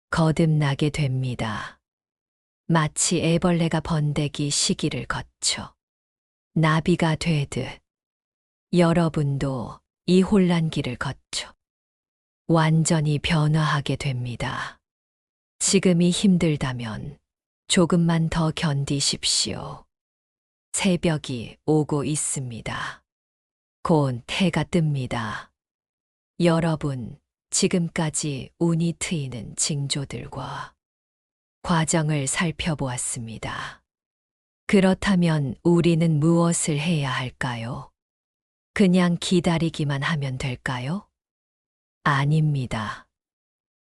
S1: 거듭나게 됩니다. 마치 애벌레가 번데기 시기를 거쳐 나비가 되듯 여러분도 이 혼란기를 거쳐 완전히 변화하게 됩니다. 지금이 힘들다면 조금만 더 견디십시오. 새벽이 오고 있습니다. 곧 해가 뜹니다. 여러분, 지금까지 운이 트이는 징조들과 과정을 살펴보았습니다. 그렇다면 우리는 무엇을 해야 할까요? 그냥 기다리기만 하면 될까요? 아닙니다.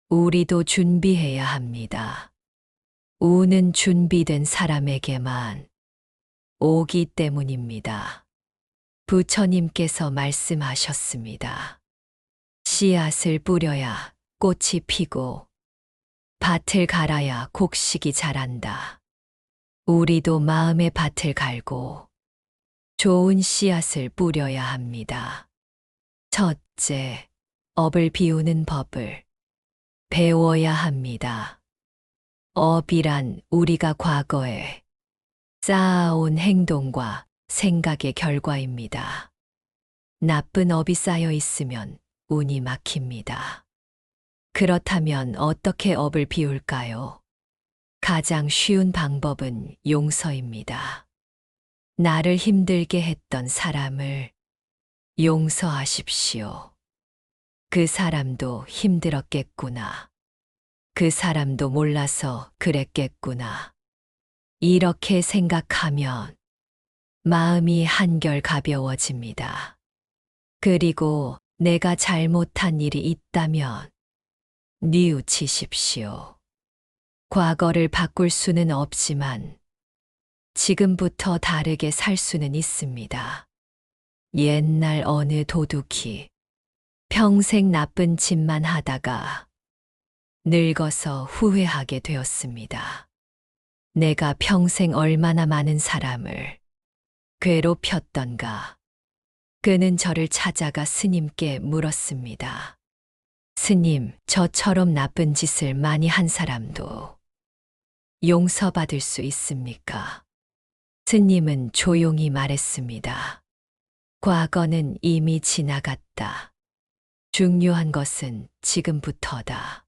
S1: 우리도 준비해야 합니다. 운은 준비된 사람에게만 오기 때문입니다. 부처님께서 말씀하셨습니다. 씨앗을 뿌려야 꽃이 피고 밭을 갈아야 곡식이 자란다. 우리도 마음의 밭을 갈고 좋은 씨앗을 뿌려야 합니다. 첫째, 업을 비우는 법을 배워야 합니다. 업이란 우리가 과거에 쌓아온 행동과 생각의 결과입니다. 나쁜 업이 쌓여 있으면 운이 막힙니다. 그렇다면 어떻게 업을 비울까요? 가장 쉬운 방법은 용서입니다. 나를 힘들게 했던 사람을 용서하십시오. 그 사람도 힘들었겠구나. 그 사람도 몰라서 그랬겠구나. 이렇게 생각하면 마음이 한결 가벼워집니다. 그리고 내가 잘못한 일이 있다면 뉘우치십시오. 과거를 바꿀 수는 없지만 지금부터 다르게 살 수는 있습니다. 옛날 어느 도둑이 평생 나쁜 짓만 하다가 늙어서 후회하게 되었습니다. 내가 평생 얼마나 많은 사람을 괴롭혔던가. 그는 저를 찾아가 스님께 물었습니다. 스님, 저처럼 나쁜 짓을 많이 한 사람도 용서받을 수 있습니까? 스님은 조용히 말했습니다. 과거는 이미 지나갔다. 중요한 것은 지금부터다.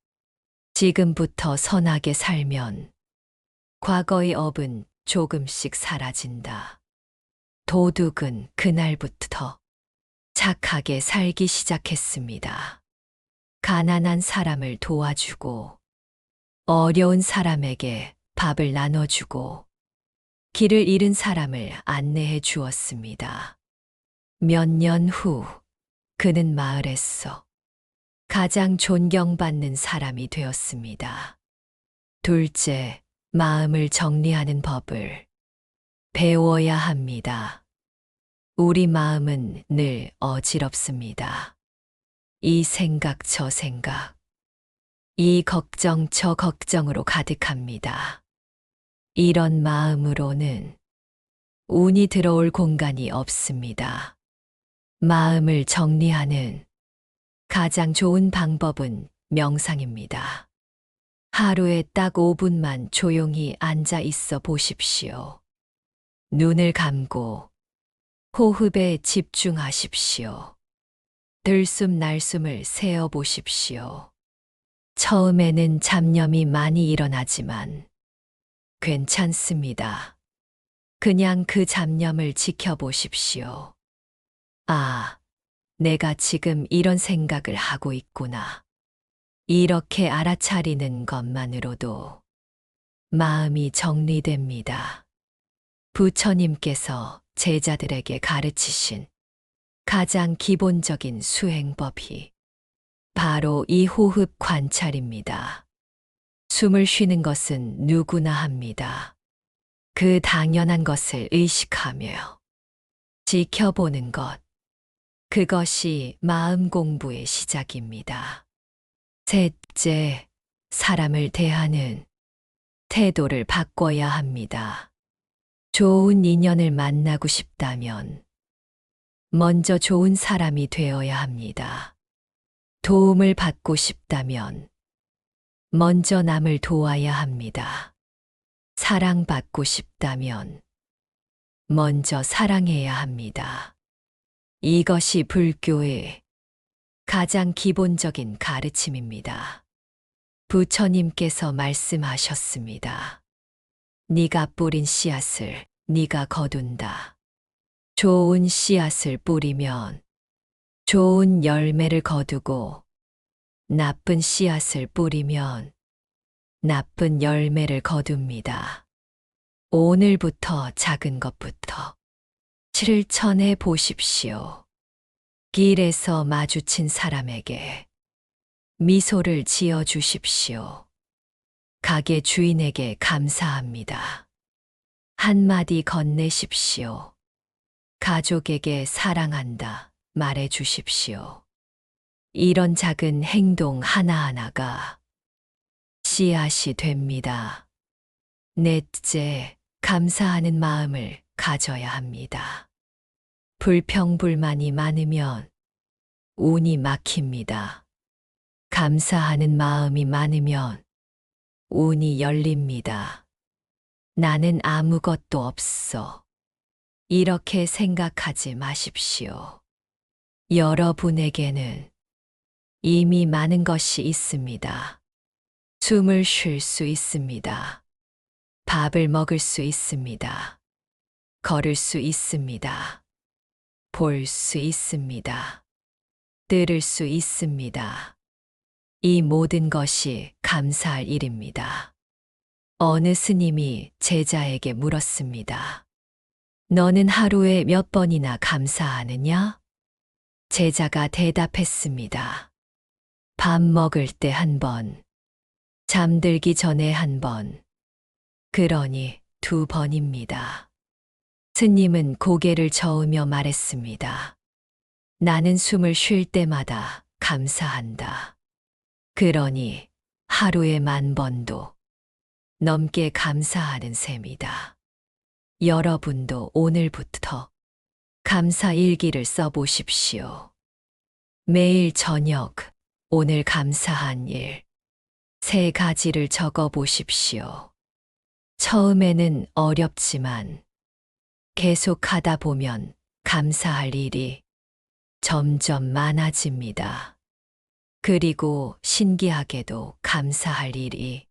S1: 지금부터 선하게 살면 과거의 업은 조금씩 사라진다. 도둑은 그날부터 착하게 살기 시작했습니다. 가난한 사람을 도와주고 어려운 사람에게 밥을 나눠주고 길을 잃은 사람을 안내해 주었습니다. 몇 년 후 그는 마을에서 가장 존경받는 사람이 되었습니다. 둘째, 마음을 정리하는 법을 배워야 합니다. 우리 마음은 늘 어지럽습니다. 이 생각 저 생각, 이 걱정 저 걱정으로 가득합니다. 이런 마음으로는 운이 들어올 공간이 없습니다. 마음을 정리하는 가장 좋은 방법은 명상입니다. 하루에 딱 5분만 조용히 앉아 있어 보십시오. 눈을 감고 호흡에 집중하십시오. 들숨 날숨을 세어 보십시오. 처음에는 잡념이 많이 일어나지만 괜찮습니다. 그냥 그 잡념을 지켜보십시오. 아, 내가 지금 이런 생각을 하고 있구나. 이렇게 알아차리는 것만으로도 마음이 정리됩니다. 부처님께서 제자들에게 가르치신 가장 기본적인 수행법이 바로 이 호흡 관찰입니다. 숨을 쉬는 것은 누구나 합니다. 그 당연한 것을 의식하며 지켜보는 것. 그것이 마음 공부의 시작입니다. 셋째, 사람을 대하는 태도를 바꿔야 합니다. 좋은 인연을 만나고 싶다면 먼저 좋은 사람이 되어야 합니다. 도움을 받고 싶다면 먼저 남을 도와야 합니다. 사랑받고 싶다면 먼저 사랑해야 합니다. 이것이 불교의 가장 기본적인 가르침입니다. 부처님께서 말씀하셨습니다. 네가 뿌린 씨앗을 네가 거둔다. 좋은 씨앗을 뿌리면 좋은 열매를 거두고 나쁜 씨앗을 뿌리면 나쁜 열매를 거둡니다. 오늘부터 작은 것부터 실천해 보십시오. 길에서 마주친 사람에게 미소를 지어 주십시오. 가게 주인에게 감사합니다. 한마디 건네십시오. 가족에게 사랑한다 말해 주십시오. 이런 작은 행동 하나하나가 씨앗이 됩니다. 넷째, 감사하는 마음을 가져야 합니다. 불평불만이 많으면 운이 막힙니다. 감사하는 마음이 많으면 운이 열립니다. 나는 아무것도 없어. 이렇게 생각하지 마십시오. 여러분에게는 이미 많은 것이 있습니다. 숨을 쉴 수 있습니다. 밥을 먹을 수 있습니다. 걸을 수 있습니다. 볼 수 있습니다. 들을 수 있습니다. 이 모든 것이 감사할 일입니다. 어느 스님이 제자에게 물었습니다. 너는 하루에 몇 번이나 감사하느냐? 제자가 대답했습니다. 밥 먹을 때 한 번, 잠들기 전에 한 번, 그러니 2번입니다. 스님은 고개를 저으며 말했습니다. 나는 숨을 쉴 때마다 감사한다. 그러니 하루에 10,000번도 넘게 감사하는 셈이다. 여러분도 오늘부터 감사 일기를 써보십시오. 매일 저녁 오늘 감사한 일 3가지를 적어 보십시오. 처음에는 어렵지만 계속하다 보면 감사할 일이 점점 많아집니다. 그리고 신기하게도 감사할 일이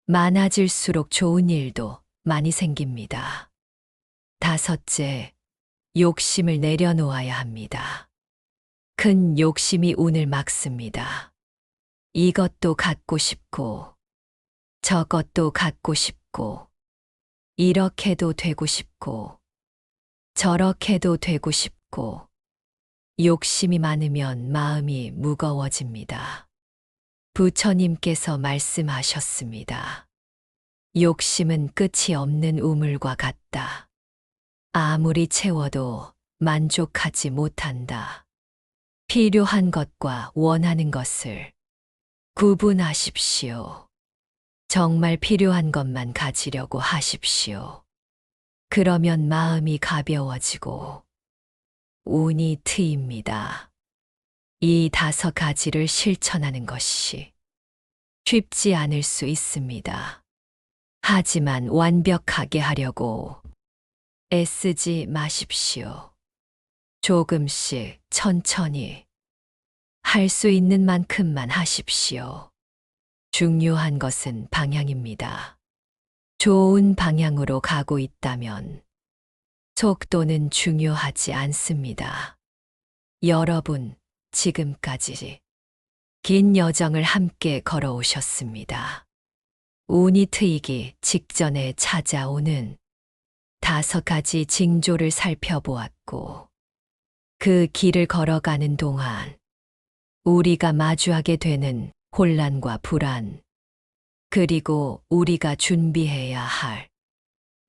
S1: 많아질수록 좋은 일도 많이 생깁니다. 5째, 욕심을 내려놓아야 합니다. 큰 욕심이 운을 막습니다. 이것도 갖고 싶고, 저것도 갖고 싶고, 이렇게도 되고 싶고, 저렇게도 되고 싶고, 욕심이 많으면 마음이 무거워집니다. 부처님께서 말씀하셨습니다. 욕심은 끝이 없는 우물과 같다. 아무리 채워도 만족하지 못한다. 필요한 것과 원하는 것을 구분하십시오. 정말 필요한 것만 가지려고 하십시오. 그러면 마음이 가벼워지고 운이 트입니다. 이 5가지를 실천하는 것이 쉽지 않을 수 있습니다. 하지만 완벽하게 하려고 애쓰지 마십시오. 조금씩 천천히 할 수 있는 만큼만 하십시오. 중요한 것은 방향입니다. 좋은 방향으로 가고 있다면 속도는 중요하지 않습니다. 여러분, 지금까지 긴 여정을 함께 걸어오셨습니다. 운이 트이기 직전에 찾아오는 5가지 징조를 살펴보았고, 그 길을 걸어가는 동안 우리가 마주하게 되는 혼란과 불안, 그리고 우리가 준비해야 할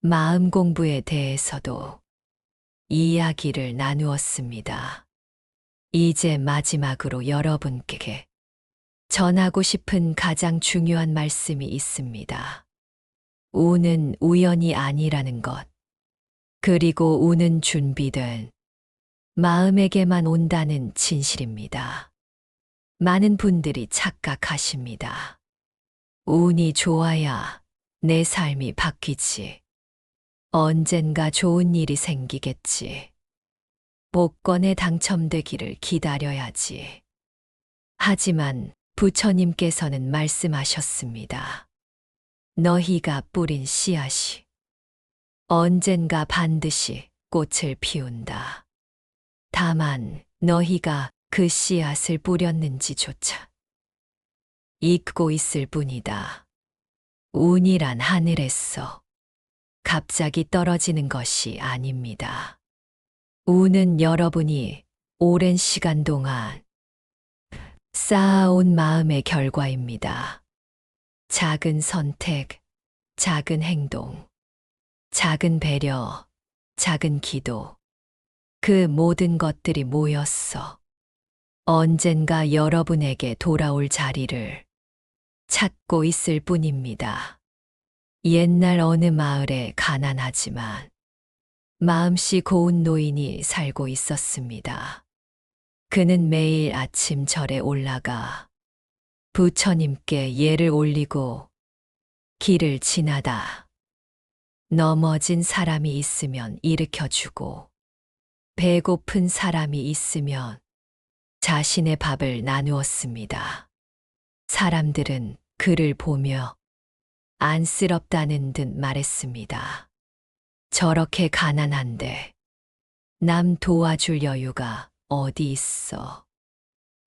S1: 마음 공부에 대해서도 이야기를 나누었습니다. 이제 마지막으로 여러분께 전하고 싶은 가장 중요한 말씀이 있습니다. 운은 우연이 아니라는 것, 그리고 운은 준비된 마음에게만 온다는 진실입니다. 많은 분들이 착각하십니다. 운이 좋아야 내 삶이 바뀌지. 언젠가 좋은 일이 생기겠지. 복권에 당첨되기를 기다려야지. 하지만 부처님께서는 말씀하셨습니다. 너희가 뿌린 씨앗이 언젠가 반드시 꽃을 피운다. 다만 너희가 그 씨앗을 뿌렸는지조차 잊고 있을 뿐이다. 운이란 하늘에서 갑자기 떨어지는 것이 아닙니다. 운은 여러분이 오랜 시간 동안 쌓아온 마음의 결과입니다. 작은 선택, 작은 행동, 작은 배려, 작은 기도, 그 모든 것들이 모였어 언젠가 여러분에게 돌아올 자리를 찾고 있을 뿐입니다. 옛날 어느 마을에 가난하지만 마음씨 고운 노인이 살고 있었습니다. 그는 매일 아침 절에 올라가 부처님께 예를 올리고 길을 지나다 넘어진 사람이 있으면 일으켜주고 배고픈 사람이 있으면 자신의 밥을 나누었습니다. 사람들은 그를 보며 안쓰럽다는 듯 말했습니다. 저렇게 가난한데 남 도와줄 여유가 어디 있어.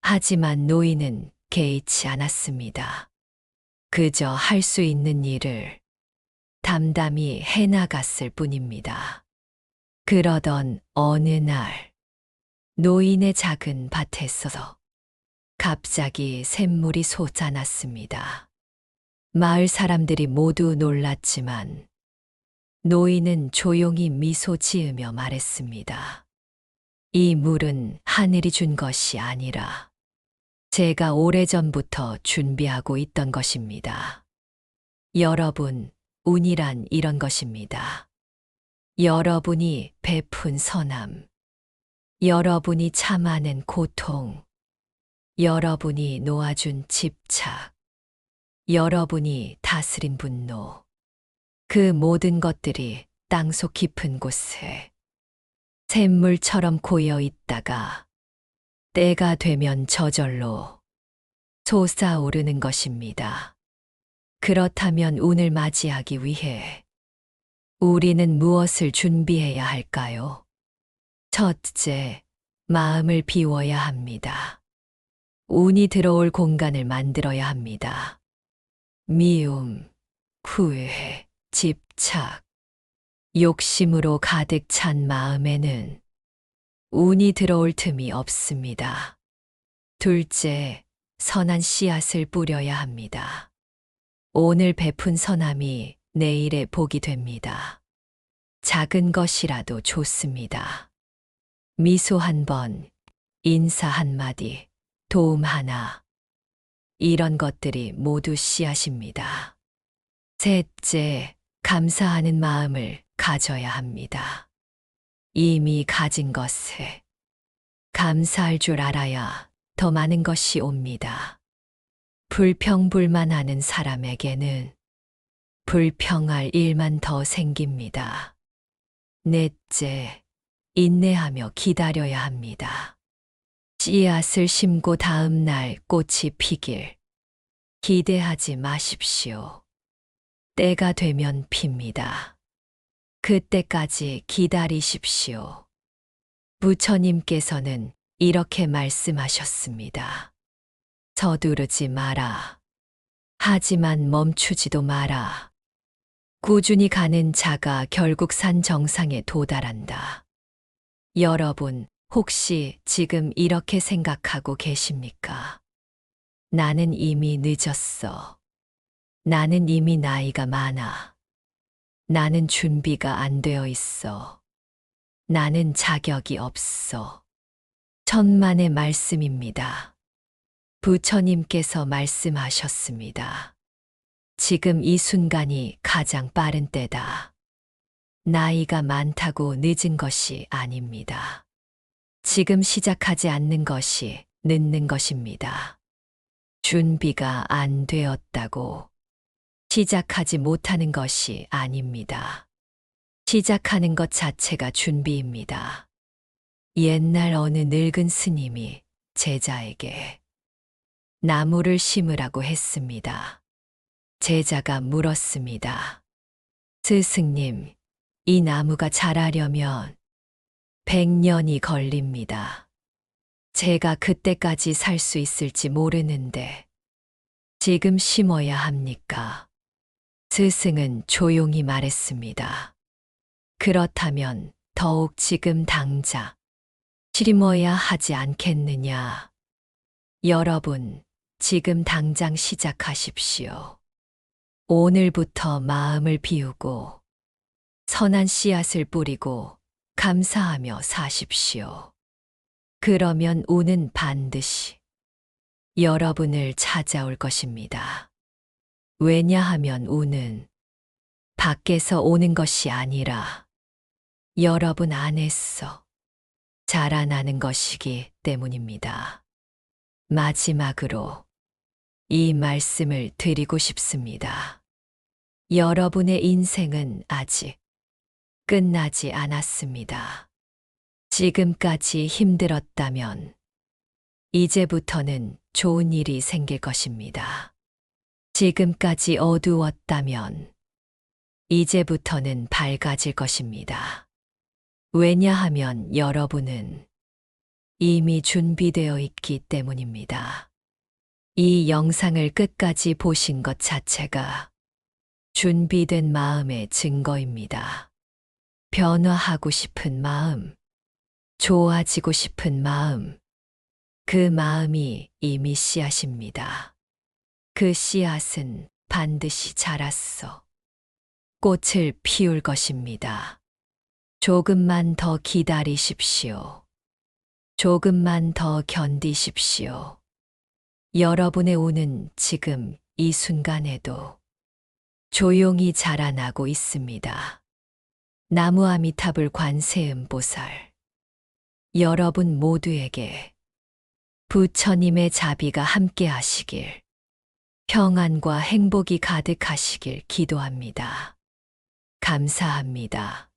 S1: 하지만 노인은 개의치 않았습니다. 그저 할 수 있는 일을 담담히 해나갔을 뿐입니다. 그러던 어느 날 노인의 작은 밭에서 갑자기 샘물이 솟아났습니다. 마을 사람들이 모두 놀랐지만 노인은 조용히 미소 지으며 말했습니다. 이 물은 하늘이 준 것이 아니라 제가 오래전부터 준비하고 있던 것입니다. 여러분, 운이란 이런 것입니다. 여러분이 베푼 선함, 여러분이 참아낸 고통, 여러분이 놓아준 집착, 여러분이 다스린 분노, 그 모든 것들이 땅속 깊은 곳에 샘물처럼 고여 있다가 때가 되면 저절로 솟아오르는 것입니다. 그렇다면 운을 맞이하기 위해 우리는 무엇을 준비해야 할까요? 첫째, 마음을 비워야 합니다. 운이 들어올 공간을 만들어야 합니다. 미움, 후회, 집착, 욕심으로 가득 찬 마음에는 운이 들어올 틈이 없습니다. 둘째, 선한 씨앗을 뿌려야 합니다. 오늘 베푼 선함이 내일의 복이 됩니다. 작은 것이라도 좋습니다. 미소 한 번, 인사 한마디, 도움 하나, 이런 것들이 모두 씨앗입니다. 셋째, 감사하는 마음을 가져야 합니다. 이미 가진 것에 감사할 줄 알아야 더 많은 것이 옵니다. 불평불만하는 사람에게는 불평할 일만 더 생깁니다. 넷째, 인내하며 기다려야 합니다. 씨앗을 심고 다음 날 꽃이 피길 기대하지 마십시오. 때가 되면 핍니다. 그때까지 기다리십시오. 부처님께서는 이렇게 말씀하셨습니다. 서두르지 마라. 하지만 멈추지도 마라. 꾸준히 가는 자가 결국 산 정상에 도달한다. 여러분, 혹시 지금 이렇게 생각하고 계십니까? 나는 이미 늦었어. 나는 이미 나이가 많아. 나는 준비가 안 되어 있어. 나는 자격이 없어. 천만의 말씀입니다. 부처님께서 말씀하셨습니다. 지금 이 순간이 가장 빠른 때다. 나이가 많다고 늦은 것이 아닙니다. 지금 시작하지 않는 것이 늦는 것입니다. 준비가 안 되었다고 시작하지 못하는 것이 아닙니다. 시작하는 것 자체가 준비입니다. 옛날 어느 늙은 스님이 제자에게 나무를 심으라고 했습니다. 제자가 물었습니다. 스승님, 이 나무가 자라려면 100년이 걸립니다. 제가 그때까지 살 수 있을지 모르는데 지금 심어야 합니까? 스승은 조용히 말했습니다. 그렇다면 더욱 지금 당장 심어야 하지 않겠느냐? 여러분, 지금 당장 시작하십시오. 오늘부터 마음을 비우고 선한 씨앗을 뿌리고 감사하며 사십시오. 그러면 운은 반드시 여러분을 찾아올 것입니다. 왜냐하면 운은 밖에서 오는 것이 아니라 여러분 안에서 자라나는 것이기 때문입니다. 마지막으로 이 말씀을 드리고 싶습니다. 여러분의 인생은 아직 끝나지 않았습니다. 지금까지 힘들었다면 이제부터는 좋은 일이 생길 것입니다. 지금까지 어두웠다면 이제부터는 밝아질 것입니다. 왜냐하면 여러분은 이미 준비되어 있기 때문입니다. 이 영상을 끝까지 보신 것 자체가 준비된 마음의 증거입니다. 변화하고 싶은 마음, 좋아지고 싶은 마음, 그 마음이 이미 씨앗입니다. 그 씨앗은 반드시 자랐어. 꽃을 피울 것입니다. 조금만 더 기다리십시오. 조금만 더 견디십시오. 여러분의 운은 지금 이 순간에도 조용히 자라나고 있습니다. 나무 아미타불 관세음보살, 여러분 모두에게 부처님의 자비가 함께 하시길, 평안과 행복이 가득하시길 기도합니다. 감사합니다.